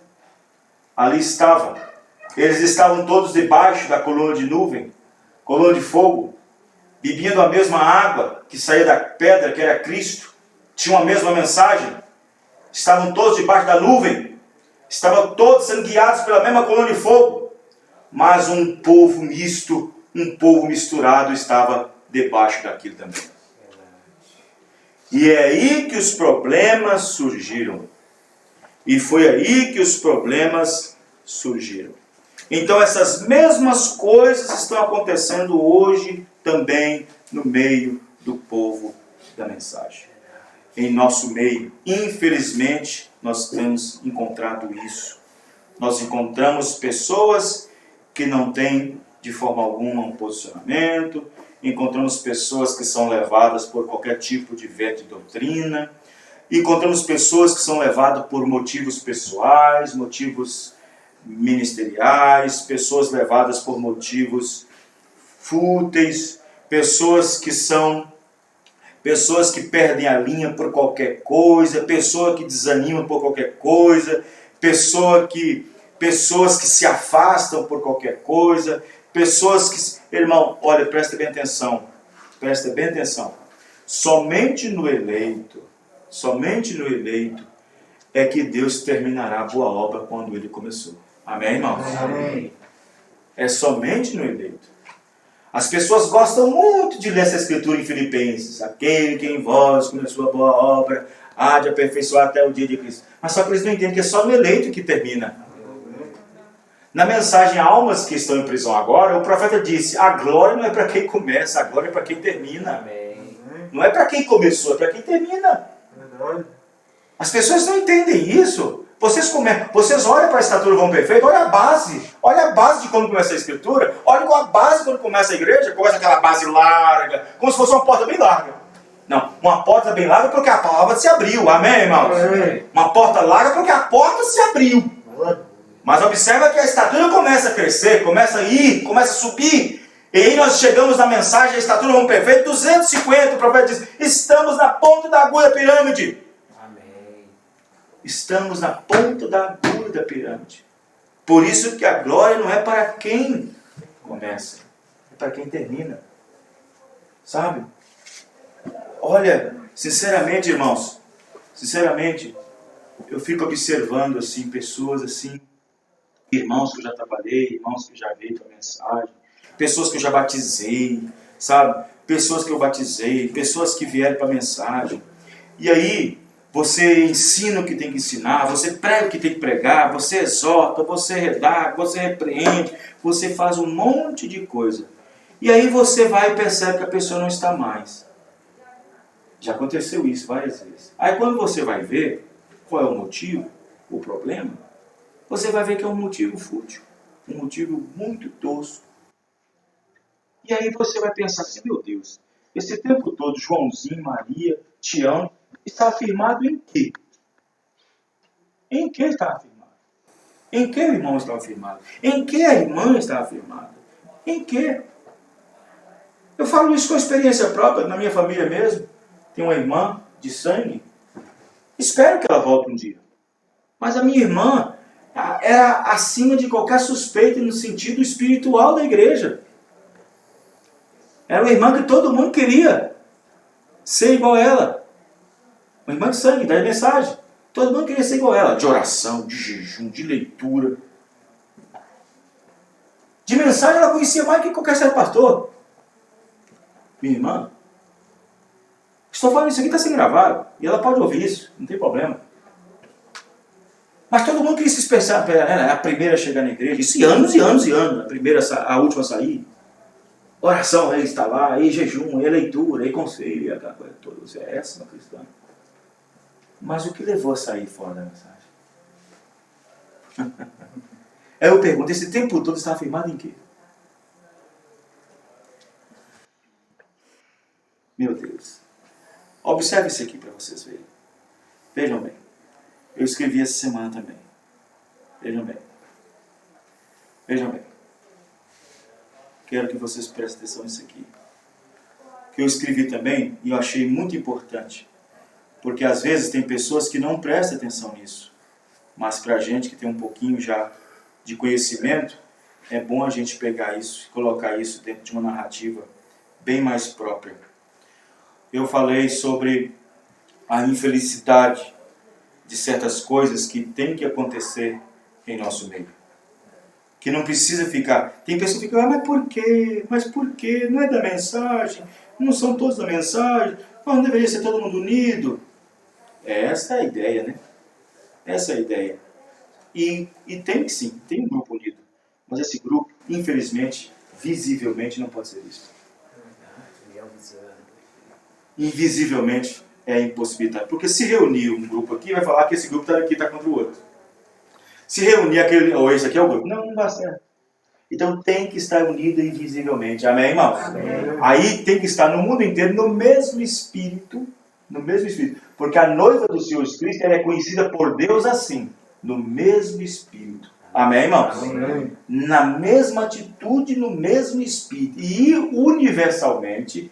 ali estavam. Eles estavam todos debaixo da coluna de nuvem, coluna de fogo, bebendo a mesma água que saía da pedra, que era Cristo. Tinham a mesma mensagem. Estavam todos debaixo da nuvem. Estavam todos sendo guiados pela mesma coluna de fogo. Mas um povo misto, um povo misturado estava debaixo daquilo também. E é aí que os problemas surgiram. E foi aí que os problemas surgiram. Então essas mesmas coisas estão acontecendo hoje também no meio do povo da mensagem. Em nosso meio, infelizmente, nós temos encontrado isso. Nós encontramos pessoas que não têm de forma alguma um posicionamento, encontramos pessoas que são levadas por qualquer tipo de vento de doutrina, encontramos pessoas que são levadas por motivos pessoais, motivos ministeriais, pessoas levadas por motivos fúteis, pessoas que perdem a linha por qualquer coisa, pessoa que desanima por qualquer coisa, pessoas que se afastam por qualquer coisa, pessoas que... Irmão, olha, presta bem atenção, somente no eleito é que Deus terminará a boa obra quando Ele começou. Amém, irmãos? Amém. É somente no eleito. As pessoas gostam muito de ler essa escritura em Filipenses. Aquele que em vós começou a boa obra, há de aperfeiçoar até o dia de Cristo. Mas só que eles não entendem que é só no eleito que termina. Na mensagem Almas que estão em prisão agora, o profeta disse, a glória não é para quem começa, a glória é para quem termina. Amém. Não é para quem começou, é para quem termina. As pessoas não entendem isso. Vocês olham para a estatura vão perfeito, olha a base de quando começa a escritura, olha qual a base quando começa a igreja, começa aquela base larga, como se fosse uma porta bem larga. Não, uma porta bem larga porque a palavra se abriu, amém, irmãos? Amém. Uma porta larga porque a porta se abriu. Mas observa que a estatura começa a crescer, começa a ir, começa a subir. E aí nós chegamos na mensagem, a estatura vão perfeito, 250, o profeta diz, estamos na ponta da agulha da pirâmide. Estamos na ponta da agulha da pirâmide. Por isso que a glória não é para quem começa, é para quem termina. Sabe? Olha, sinceramente, irmãos, eu fico observando assim, pessoas assim, irmãos que eu já trabalhei, irmãos que eu já veio para a mensagem, pessoas que eu já batizei, sabe? Pessoas que eu batizei, pessoas que vieram para a mensagem. E aí, você ensina o que tem que ensinar, você prega o que tem que pregar, você exorta, você redaga, você repreende, você faz um monte de coisa. E aí você vai e percebe que a pessoa não está mais. Já aconteceu isso várias vezes. Aí quando você vai ver qual é o motivo, o problema, você vai ver que é um motivo fútil, um motivo muito tosco. E aí você vai pensar assim, meu Deus, esse tempo todo Joãozinho, Maria, Tião, está afirmado em quê? Em que está afirmado? Em que o irmão está afirmado? Em que a irmã está afirmada? Em que? Eu falo isso com experiência própria, na minha família mesmo. Tem uma irmã de sangue. Espero que ela volte um dia. Mas a minha irmã era acima de qualquer suspeita no sentido espiritual da igreja. Era uma irmã que todo mundo queria ser igual a ela. Uma irmã de sangue, da mensagem. Todo mundo queria ser igual a ela. De oração, de jejum, de leitura. De mensagem ela conhecia mais que qualquer certo pastor. Minha irmã. Estou falando isso aqui, está sendo gravado. E ela pode ouvir isso, não tem problema. Mas todo mundo queria se expressar. Era a primeira a chegar na igreja. Isso e anos. A última a sair. Oração, aí está lá, aí jejum, aí leitura, aí conselho, aquela coisa toda. Você é essa, uma cristã. Mas o que levou a sair fora da mensagem? Aí eu pergunto, esse tempo todo está afirmado em quê? Meu Deus. Observe isso aqui para vocês verem. Vejam bem. Eu escrevi essa semana também. Vejam bem. Quero que vocês prestem atenção nisso aqui. Que eu escrevi também e eu achei muito importante. Porque às vezes tem pessoas que não prestam atenção nisso. Mas para a gente que tem um pouquinho já de conhecimento, é bom a gente pegar isso e colocar isso dentro de uma narrativa bem mais própria. Eu falei sobre a infelicidade de certas coisas que tem que acontecer em nosso meio. Que não precisa ficar... Tem pessoas que ficam, mas por quê? Mas por quê? Não é da mensagem? Não são todos da mensagem? Não deveria ser todo mundo unido? Essa é a ideia, né? Essa é a ideia. E tem que sim, tem um grupo unido. Mas esse grupo, infelizmente, visivelmente não pode ser visto. Invisivelmente é impossibilidade. Porque se reunir um grupo aqui, vai falar que esse grupo aqui está contra o outro. se reunir aquele, ou esse aqui é o grupo. Não dá certo. Então tem que estar unido invisivelmente. Amém, irmãos? Amém. Aí tem que estar no mundo inteiro no mesmo espírito. No mesmo espírito. Porque a noiva do Senhor Cristo ela é conhecida por Deus assim. No mesmo espírito. Amém, irmãos? Amém. Na mesma atitude, no mesmo espírito. E universalmente,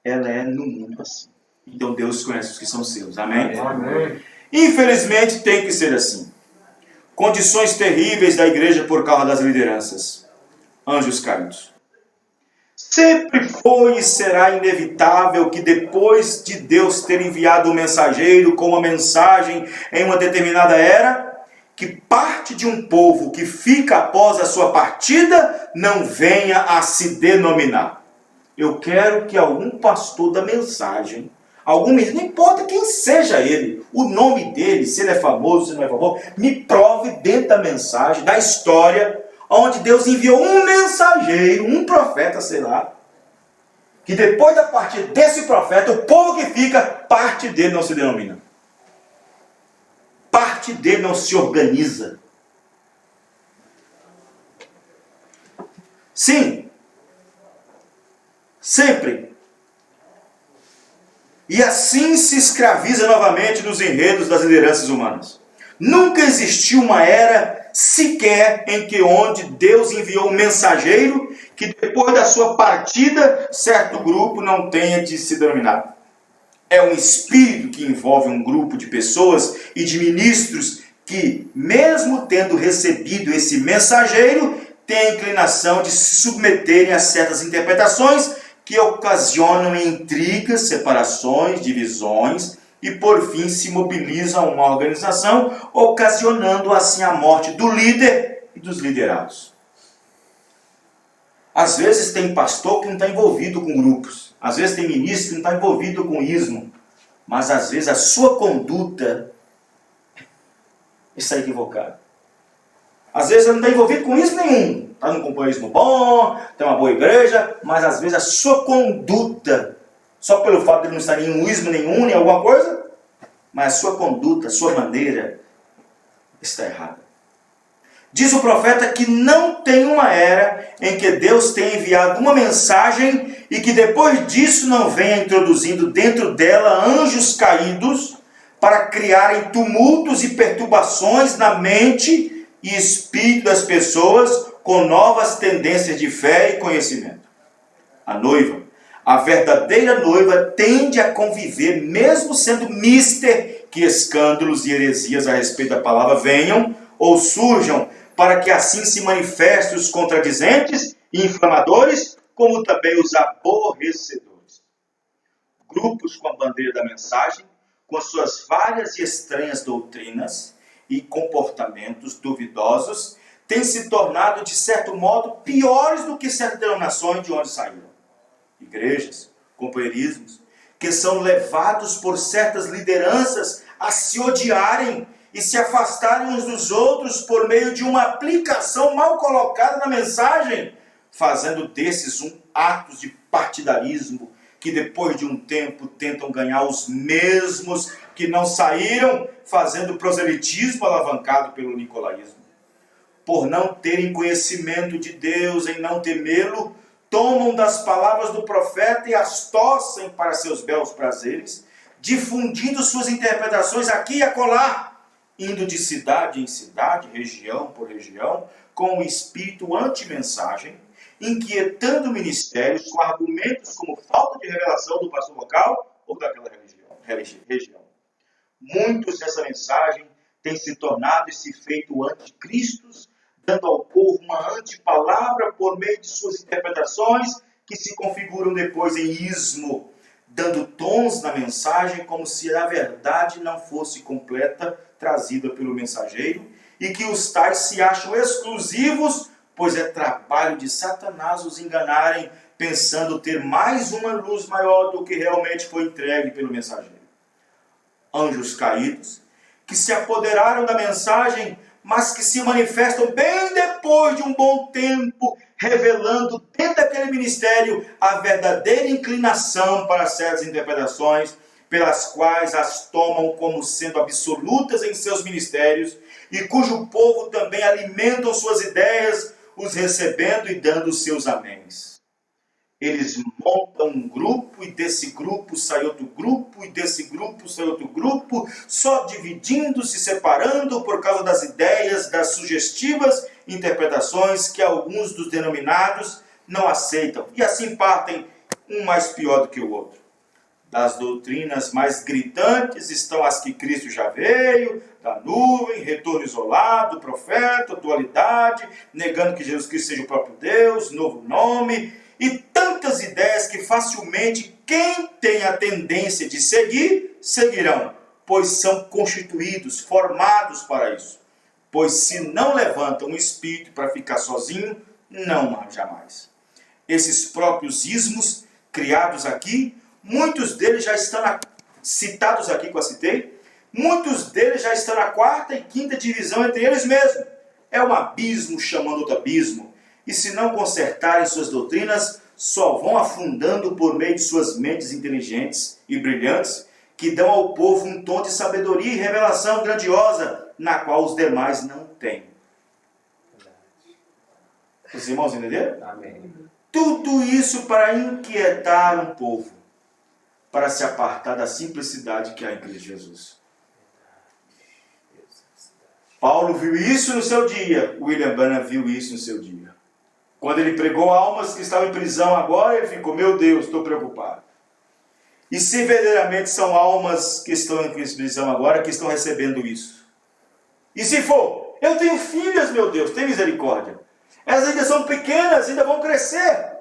ela é no mundo assim. Então Deus conhece os que são seus. Amém? Amém. Infelizmente tem que ser assim. Condições terríveis da igreja por causa das lideranças. Anjos caídos. Sempre foi e será inevitável que depois de Deus ter enviado um mensageiro com uma mensagem em uma determinada era, que parte de um povo que fica após a sua partida não venha a se denominar. Eu quero que algum pastor da mensagem, algum ministro, não importa quem seja ele, o nome dele, se ele é famoso, se não é famoso, me prove dentro da mensagem, da história, onde Deus enviou um mensageiro, um profeta, sei lá, que depois da partida desse profeta, o povo que fica, parte dele não se denomina. Parte dele não se organiza. Sim. Sempre. E assim se escraviza novamente nos enredos das lideranças humanas. Nunca existiu uma era sequer em que onde Deus enviou um mensageiro que depois da sua partida, certo grupo não tenha de se denominar. É um espírito que envolve um grupo de pessoas e de ministros que, mesmo tendo recebido esse mensageiro, têm a inclinação de se submeterem a certas interpretações que ocasionam intrigas, separações, divisões e, por fim, se mobilizam uma organização, ocasionando assim a morte do líder e dos liderados. Às vezes tem pastor que não está envolvido com grupos. Às vezes tem ministro que não está envolvido com ismo. Mas às vezes a sua conduta está equivocada. Às vezes ele não está envolvido com ismo nenhum. Está num companheirismo bom, tem uma boa igreja, mas às vezes a sua conduta, só pelo fato de ele não estar em ismo nenhum, nem alguma coisa, mas a sua conduta, a sua maneira está errada. Diz o profeta que não tem uma era em que Deus tenha enviado uma mensagem e que depois disso não venha introduzindo dentro dela anjos caídos para criarem tumultos e perturbações na mente e espírito das pessoas com novas tendências de fé e conhecimento. A noiva, a verdadeira noiva, tende a conviver, mesmo sendo mister, que escândalos e heresias a respeito da palavra venham ou surjam, para que assim se manifestem os contradizentes e inflamadores, como também os aborrecedores. Grupos com a bandeira da mensagem, com as suas várias e estranhas doutrinas e comportamentos duvidosos, têm se tornado, de certo modo, piores do que certas denominações de onde saíram. Igrejas, companheirismos, que são levados por certas lideranças a se odiarem e se afastarem uns dos outros por meio de uma aplicação mal colocada na mensagem, fazendo desses atos de partidarismo que depois de um tempo tentam ganhar os mesmos que não saíram, fazendo proselitismo alavancado pelo nicolaísmo. Por não terem conhecimento de Deus, em não temê-lo, tomam das palavras do profeta e as torcem para seus belos prazeres, difundindo suas interpretações aqui e acolá, indo de cidade em cidade, região por região, com o espírito anti-mensagem, inquietando ministérios com argumentos como falta de revelação do pastor local ou daquela região. Muitos dessa mensagem têm se tornado e se feito anticristos, dando ao povo uma antipalavra por meio de suas interpretações, que se configuram depois em ismo, dando tons na mensagem como se a verdade não fosse completa, trazida pelo mensageiro, e que os tais se acham exclusivos, pois é trabalho de Satanás os enganarem, pensando ter mais uma luz maior do que realmente foi entregue pelo mensageiro. Anjos caídos, que se apoderaram da mensagem, mas que se manifestam bem depois de um bom tempo, revelando dentro daquele ministério a verdadeira inclinação para certas interpretações, pelas quais as tomam como sendo absolutas em seus ministérios, e cujo povo também alimentam suas ideias, os recebendo e dando os seus améns. Eles montam um grupo, e desse grupo sai outro grupo, e desse grupo sai outro grupo, só dividindo, se separando por causa das ideias, das sugestivas interpretações que alguns dos denominados não aceitam. E assim partem, um mais pior do que o outro. Das doutrinas mais gritantes estão as que Cristo já veio, da nuvem, retorno isolado, profeta, dualidade, negando que Jesus Cristo seja o próprio Deus, novo nome, e tantas ideias que facilmente quem tem a tendência de seguir, seguirão, pois são constituídos, formados para isso. Pois se não levantam um espírito para ficar sozinho, não há jamais. Esses próprios ismos criados aqui, muitos deles já estão citados aqui que eu citei, muitos deles já estão na quarta e quinta divisão entre eles mesmos. É um abismo chamando outro abismo. E se não consertarem suas doutrinas, só vão afundando por meio de suas mentes inteligentes e brilhantes, que dão ao povo um tom de sabedoria e revelação grandiosa, na qual os demais não têm. Os irmãos entenderam? Amém. Tudo isso para inquietar um povo, para se apartar da simplicidade que há em Cristo Jesus. Paulo viu isso no seu dia, William Branham viu isso no seu dia. Quando ele pregou almas que estavam em prisão agora, ele ficou, meu Deus, estou preocupado. E se verdadeiramente são almas que estão em prisão agora, que estão recebendo isso? E se for, eu tenho filhas, meu Deus, tem misericórdia. Elas ainda são pequenas, ainda vão crescer.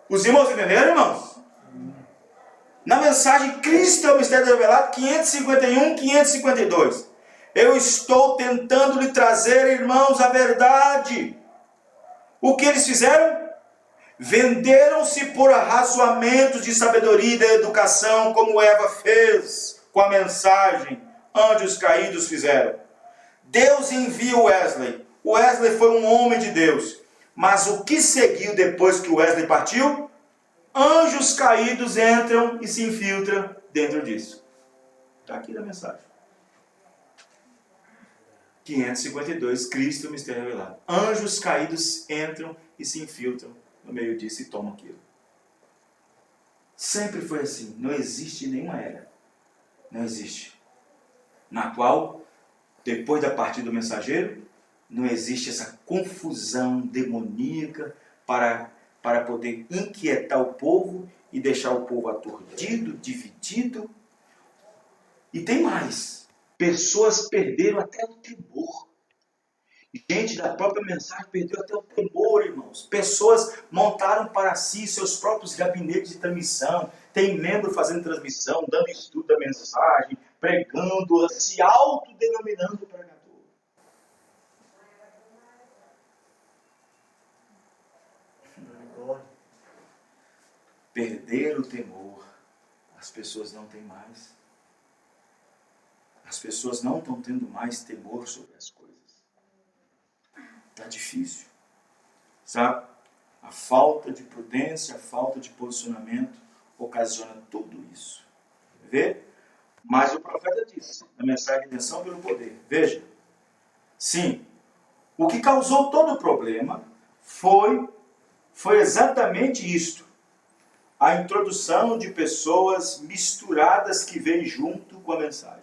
Os irmãos entenderam, irmãos? Na mensagem Cristo é o mistério revelado, 551, 552. Eu estou tentando lhe trazer, irmãos, a verdade. O que eles fizeram? Venderam-se por arrazoamentos de sabedoria e da educação, como Eva fez com a mensagem, anjos caídos fizeram. Deus envia o Wesley. O Wesley foi um homem de Deus. Mas o que seguiu depois que o Wesley partiu? Anjos caídos entram e se infiltram dentro disso. Está aqui na mensagem. 552, Cristo, o mistério revelado. Anjos caídos entram e se infiltram no meio disso e tomam aquilo. Sempre foi assim. Não existe nenhuma era. Não existe. Na qual, depois da partida do mensageiro, não existe essa confusão demoníaca para poder inquietar o povo e deixar o povo aturdido, dividido. E tem mais. Pessoas perderam até o temor. Gente da própria mensagem perdeu até o temor, irmãos. Pessoas montaram para si seus próprios gabinetes de transmissão. Tem membro fazendo transmissão, dando estudo da mensagem, pregando, se autodenominando pregador. Perder o temor. As pessoas não têm mais. As pessoas não estão tendo mais temor sobre as coisas. Está difícil. Sabe? A falta de prudência, a falta de posicionamento ocasiona tudo isso. Vê? Mas o profeta disse, na mensagem de redenção pelo poder. Veja. Sim. O que causou todo o problema foi exatamente isto. A introdução de pessoas misturadas que veio junto com a mensagem.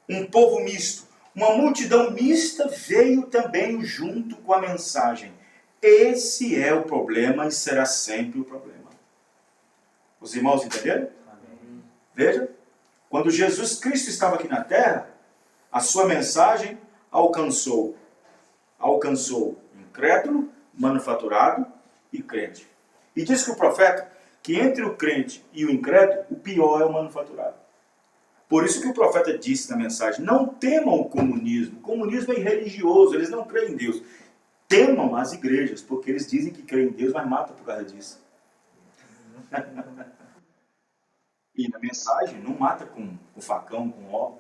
Um povo misto. Uma multidão mista veio também junto com a mensagem. Esse é o problema e será sempre o problema. Os irmãos entenderam? Amém. Veja, quando Jesus Cristo estava aqui na terra, a sua mensagem alcançou incrédulo, manufaturado e crente. E diz que o profeta, que entre o crente e o incrédulo, o pior é o manufaturado. Por isso que o profeta disse na mensagem, não temam o comunismo. O comunismo é irreligioso, eles não creem em Deus. Temam as igrejas, porque eles dizem que creem em Deus, mas matam por causa disso. E na mensagem, não mata com facão, com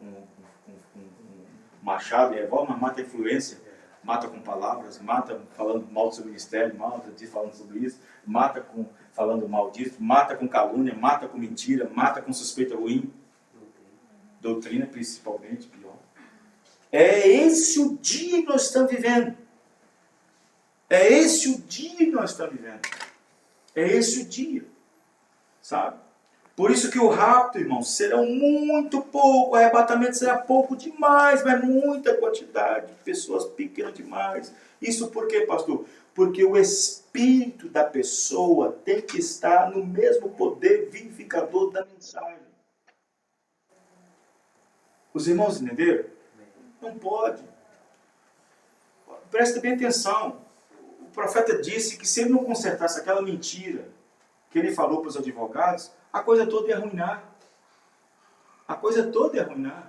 machado e revólver, mas mata a influência. Mata com palavras, mata falando mal do seu ministério, mata falando sobre isso, mata falando mal disso, mata com calúnia, mata com mentira, mata com suspeita ruim. Doutrina, principalmente, pior. É esse o dia que nós estamos vivendo. É esse o dia que nós estamos vivendo. É esse o dia. Sabe? Por isso que o rapto, irmãos, serão muito pouco, o arrebatamento será pouco demais, mas muita quantidade de pessoas pequenas demais. Isso por quê, pastor? Porque o espírito da pessoa tem que estar no mesmo poder vivificador da mensagem. Os irmãos entenderam? Não pode. Presta bem atenção. O profeta disse que se ele não consertasse aquela mentira que ele falou para os advogados, a coisa toda ia arruinar. A coisa toda ia arruinar.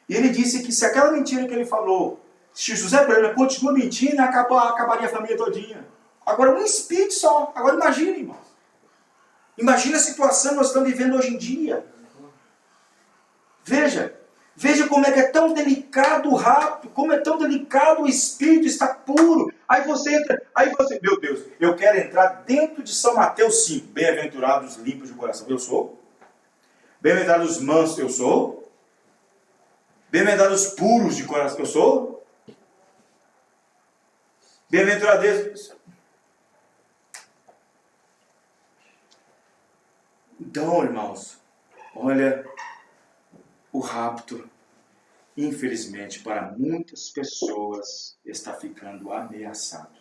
E ele disse que se aquela mentira que ele falou, se José Brana continua mentindo, acabaria a família todinha. Agora um espírito só. Agora imagine, irmão. Imagine a situação que nós estamos vivendo hoje em dia. Veja como é que é tão delicado o rapto, como é tão delicado o espírito estar puro. Aí você entra, meu Deus, eu quero entrar dentro de São Mateus 5. Bem-aventurados limpos de coração, eu sou. Bem-aventurados mansos, eu sou. Bem-aventurados puros de coração, eu sou. Bem-aventurados. Então, irmãos, olha, o rapto, infelizmente, para muitas pessoas, está ficando ameaçado.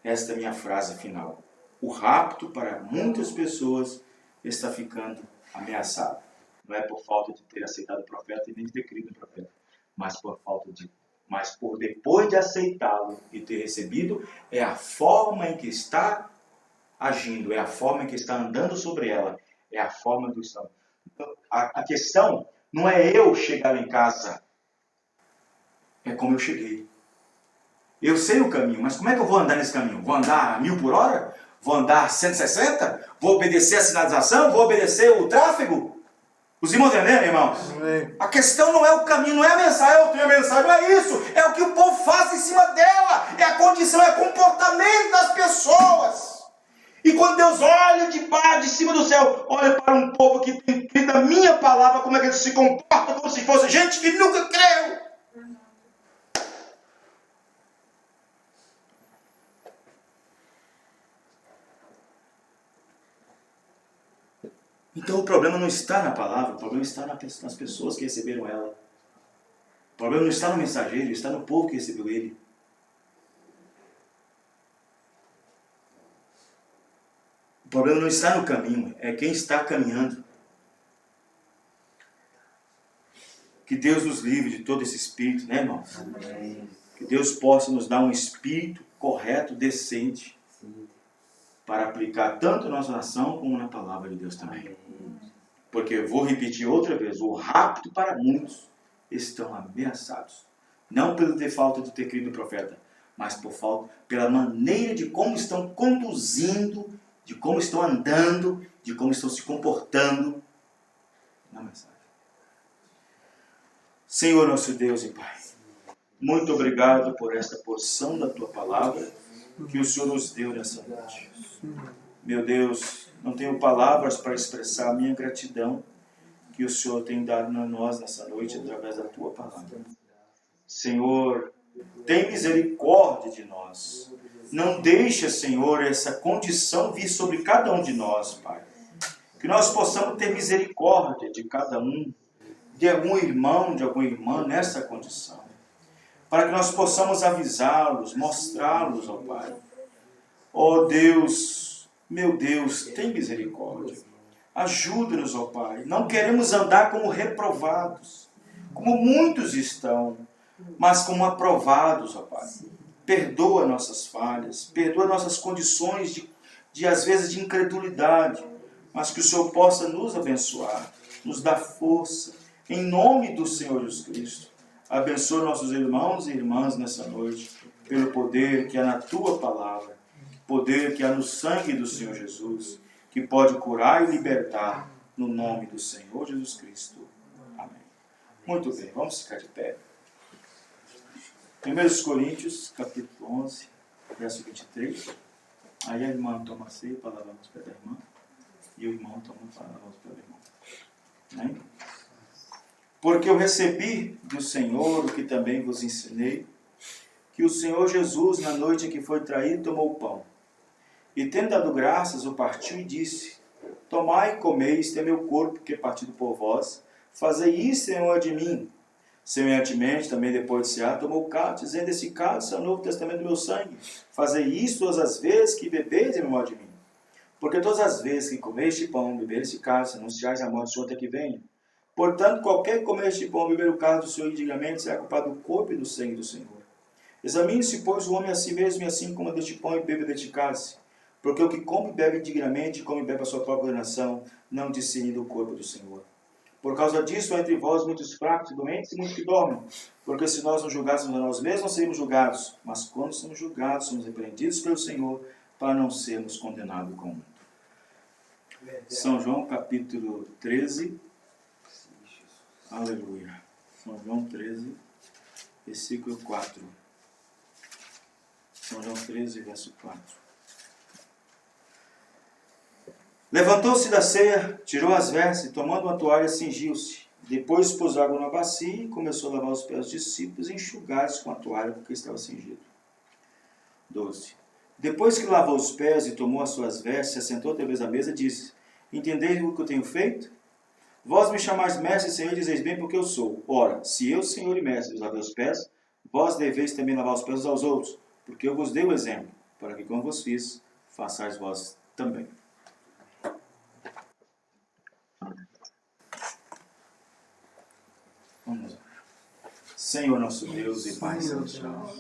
Esta é a minha frase final. O rapto, para muitas pessoas, está ficando ameaçado. Não é por falta de ter aceitado o profeta e nem de ter crido no profeta, mas por depois de aceitá-lo e ter recebido, é a forma em que está agindo, é a forma em que está andando sobre ela, é a forma do Estado. A questão não é eu chegar em casa, é como eu cheguei. Eu sei o caminho, mas como é que eu vou andar nesse caminho? Vou andar 1000 por hora? Vou andar 160? Vou obedecer a sinalização? Vou obedecer o tráfego? Os irmãos entenderam, irmãos? A questão não é o caminho, não é a mensagem, eu tenho a mensagem, não é isso. É o que o povo faz em cima dela. É a condição, é o comportamento das pessoas. E quando Deus olha de baixo, de cima do céu, olha para um povo que tem crido a minha palavra, como é que ele se comporta, como se fosse gente que nunca creu. Então o problema não está na palavra, o problema está nas pessoas que receberam ela. O problema não está no mensageiro, está no povo que recebeu ele. O problema não está no caminho, é quem está caminhando. Que Deus nos livre de todo esse espírito, né, irmãos? Que Deus possa nos dar um espírito correto, decente, para aplicar tanto na nossa nação como na palavra de Deus também. Porque eu vou repetir outra vez, o rapto para muitos estão ameaçados. Não pelo ter falta de ter crido o profeta, mas pela maneira de como estão conduzindo, de como estão andando, de como estão se comportando na mensagem. Senhor nosso Deus e Pai, muito obrigado por esta porção da Tua palavra que o Senhor nos deu nessa noite. Meu Deus, não tenho palavras para expressar a minha gratidão que o Senhor tem dado a nós nessa noite através da Tua palavra. Senhor, tem misericórdia de nós. Não deixa, Senhor, essa condição vir sobre cada um de nós, Pai. Que nós possamos ter misericórdia de cada um, de algum irmão, de alguma irmã nessa condição. Para que nós possamos avisá-los, mostrá-los, ó Pai. Ó Deus, meu Deus, tem misericórdia. Ajuda-nos, ó Pai. Não queremos andar como reprovados, como muitos estão, mas como aprovados, ó Pai. Perdoa nossas falhas, perdoa nossas condições de às vezes, de incredulidade, mas que o Senhor possa nos abençoar, nos dar força, em nome do Senhor Jesus Cristo. Abençoa nossos irmãos e irmãs nessa noite, pelo poder que há na Tua palavra, poder que há no sangue do Senhor Jesus, que pode curar e libertar, no nome do Senhor Jesus Cristo. Amém. Muito bem, vamos ficar de pé. 1 Coríntios, capítulo 11, verso 23. Aí a irmã toma a ceia para lavar os pés da irmã. E o irmão toma para lavar os pés do irmão. Né? Porque eu recebi do Senhor o que também vos ensinei, que o Senhor Jesus, na noite em que foi traído, tomou o pão. E tendo dado graças, o partiu e disse: Tomai e comei, este é meu corpo, que é partido por vós. Fazei isso em honra de mim. Semelhantemente, também depois de cear, tomou o cálice, dizendo: Esse cálice é o novo testamento do meu sangue. Fazei isso todas as vezes que bebeis em memória de mim. Porque todas as vezes que comer este pão, beber este cálice, anunciais a morte do Senhor até que venha. Portanto, qualquer que comer este pão, beber o cálice do Senhor indignamente, será culpado do corpo e do sangue do Senhor. Examine-se, pois, o homem a si mesmo, e assim coma deste pão e beba deste cálice. Porque o que come e bebe indignamente, come e bebe a sua própria condenação, não discernindo o corpo do Senhor. Por causa disso, há entre vós muitos fracos e doentes e muitos que dormem. Porque se nós nos julgássemos a nós mesmos, não seríamos julgados. Mas quando somos julgados, somos repreendidos pelo Senhor, para não sermos condenados com o mundo. São João capítulo 13. Aleluia. São João 13, versículo 4. São João 13, verso 4. Levantou-se da ceia, tirou as vestes e, tomando uma toalha, cingiu-se. Depois pôs água na bacia e começou a lavar os pés dos discípulos e enxugar-se com a toalha, porque estava cingido. 12. Depois que lavou os pés e tomou as suas vestes, se assentou outra vez à mesa e disse: Entendeis o que eu tenho feito? Vós me chamais mestre e senhor e dizeis bem porque eu sou. Ora, se eu, senhor e mestre, vos lavei os pés, vós deveis também lavar os pés uns aos outros, porque eu vos dei o exemplo, para que como vos fiz, façais vós também. Vamos lá. Senhor nosso Deus e Pai celestial,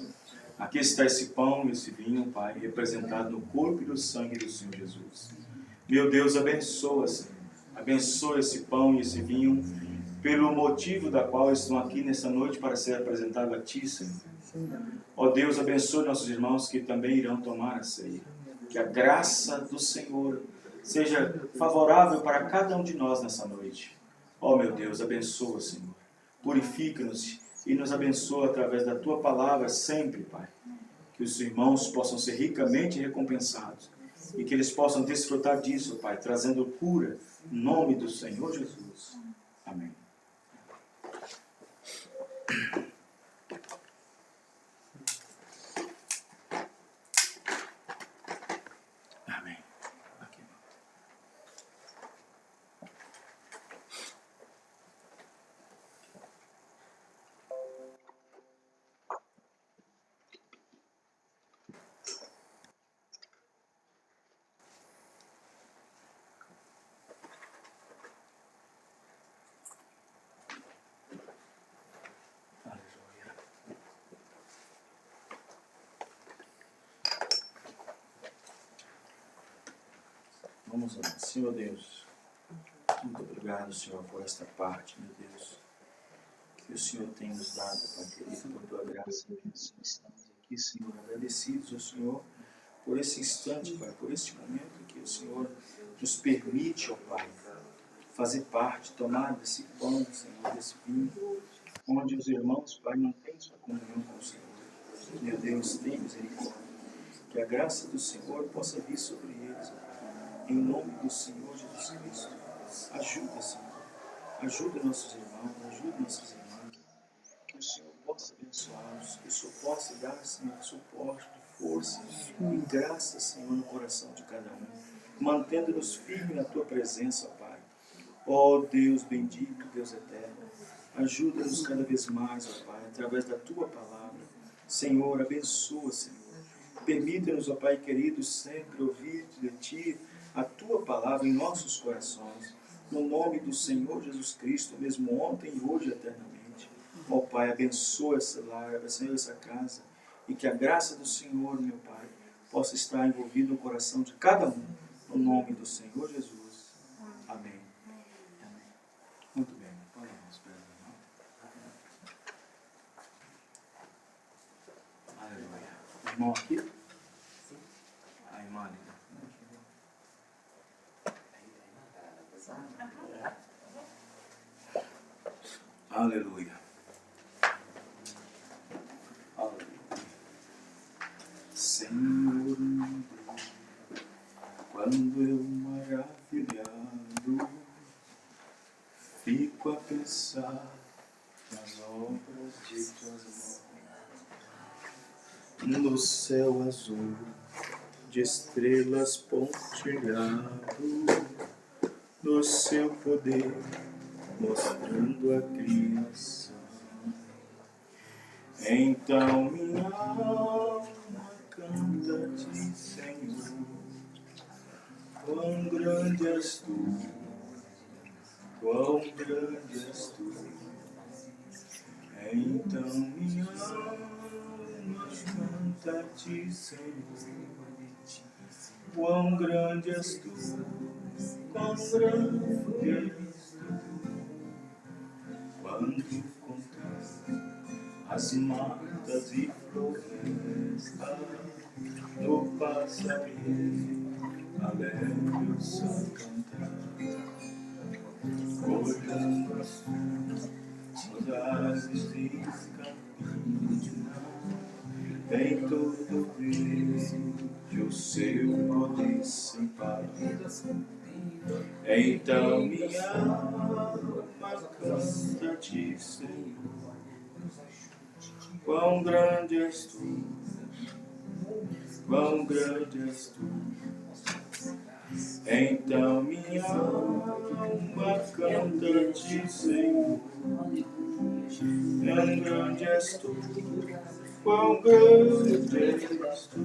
aqui está esse pão e esse vinho, Pai, representado no corpo e no sangue do Senhor Jesus. Meu Deus, abençoa, Senhor. Abençoa esse pão e esse vinho, pelo motivo da qual estão aqui nessa noite para ser apresentado a Ti, Senhor. Ó Deus, abençoe nossos irmãos que também irão tomar a ceia. Que a graça do Senhor seja favorável para cada um de nós nessa noite. Ó meu Deus, abençoa, Senhor. Purifica-nos e nos abençoa através da Tua palavra sempre, Pai. Que os irmãos possam ser ricamente recompensados e que eles possam desfrutar disso, Pai, trazendo cura em nome do Senhor Jesus. Amém. Amém. Aqui. Vamos lá. Senhor Deus, muito obrigado, Senhor, por esta parte, meu Deus, que o Senhor tem nos dado, Pai querido, por Tua graça. Estamos aqui, Senhor, agradecidos ao Senhor por esse instante, Pai, por este momento que o Senhor nos permite, ó Pai, fazer parte, tomar desse pão, Senhor, desse vinho, onde os irmãos, Pai, não têm sua comunhão com o Senhor. Meu Deus, tem misericórdia. Que a graça do Senhor possa vir sobre eles, ó Pai. Em nome do Senhor Jesus Cristo, ajuda, Senhor. Ajuda nossos irmãos, ajuda nossas irmãs. Que o Senhor possa abençoá-los, que o Senhor possa dar, Senhor, suporte, força e graça, Senhor, no coração de cada um, mantendo-nos firmes na Tua presença, ó Pai. Ó Deus bendito, Deus eterno, ajuda-nos cada vez mais, ó Pai, através da Tua palavra. Senhor, abençoa, Senhor. Permita-nos, ó Pai querido, sempre ouvir de Ti a Tua palavra em nossos corações, no nome do Senhor Jesus Cristo, mesmo ontem e hoje eternamente. Ó Pai, abençoa esse lar, abençoa essa casa, e que a graça do Senhor, meu Pai, possa estar envolvida no coração de cada um, no nome do Senhor Jesus. Amém. Amém. Muito bem, vamos esperar, irmão. Aleluia. Irmão aqui? A irmã ali. Aleluia. Aleluia. Senhor, obras de tuas mãos. No céu azul, de estrelas pontilhado, no seu poder, mostrando a criação. Então minha alma canta-te, Senhor, quão grande és tu, quão grande és tu. Então minha alma canta-te, Senhor, quão grande és tu, quão grande és tu. Quando contas as matas e florestas, no passarinho alegre o seu cantar, olhando as aves de Campina, em todo vejo o seu poder sem par. Então minha alma canta-te, Senhor, quão grande és tu, quão grande és tu. Então minha alma canta-te, Senhor, quão grande és tu, quão grande és tu.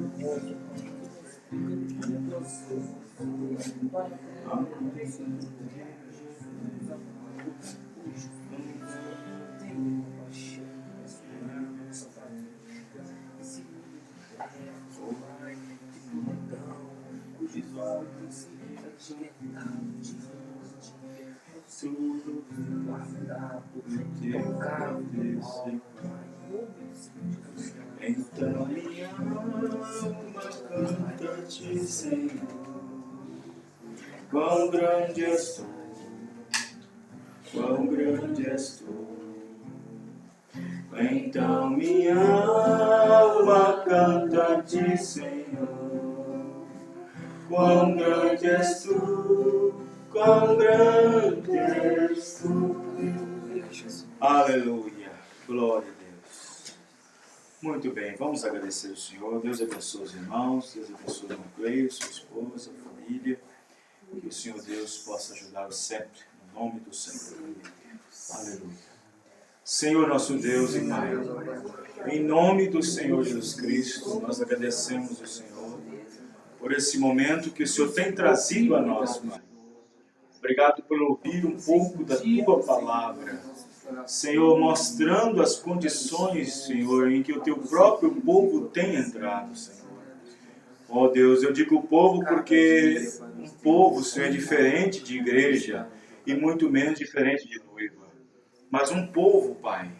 Então minha alma canta-te, Senhor, quão grande és tu, quão grande és tu. Então minha alma canta-te, Senhor, quão grande és tu, quão grande és tu. Aleluia, glória a Deus. Muito bem, vamos agradecer ao Senhor. Deus abençoe os irmãos, Deus abençoe o irmão Cleio, sua esposa, a família. Que o Senhor Deus possa ajudá-los sempre, no nome do Senhor. Aleluia. Senhor nosso Deus e Pai, em nome do Senhor Jesus Cristo, nós agradecemos ao Senhor por esse momento que o Senhor tem trazido a nós, Pai. Obrigado por ouvir um pouco da Tua Palavra, Senhor, mostrando as condições, Senhor, em que o Teu próprio povo tem entrado, Senhor. Ó Deus, eu digo povo porque um povo, Senhor, é diferente de igreja e muito menos diferente de noiva. Mas um povo, Pai,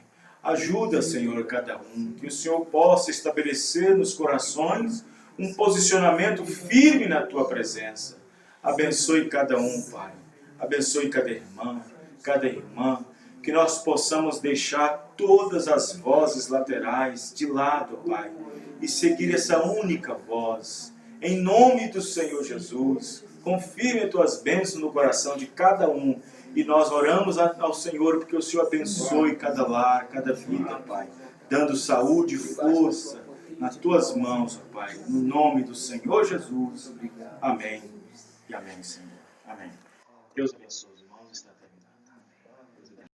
ajuda, Senhor, cada um, que o Senhor possa estabelecer nos corações um posicionamento firme na Tua presença. Abençoe cada um, Pai. Abençoe cada irmã, que nós possamos deixar todas as vozes laterais de lado, Pai, e seguir essa única voz. Em nome do Senhor Jesus, confirme as Tuas bênçãos no coração de cada um. E nós oramos ao Senhor porque o Senhor abençoe cada lar, cada vida, Pai, dando saúde e força nas Tuas mãos, Pai, no nome do Senhor Jesus. Amém e amém, Senhor. Amém. Deus abençoe.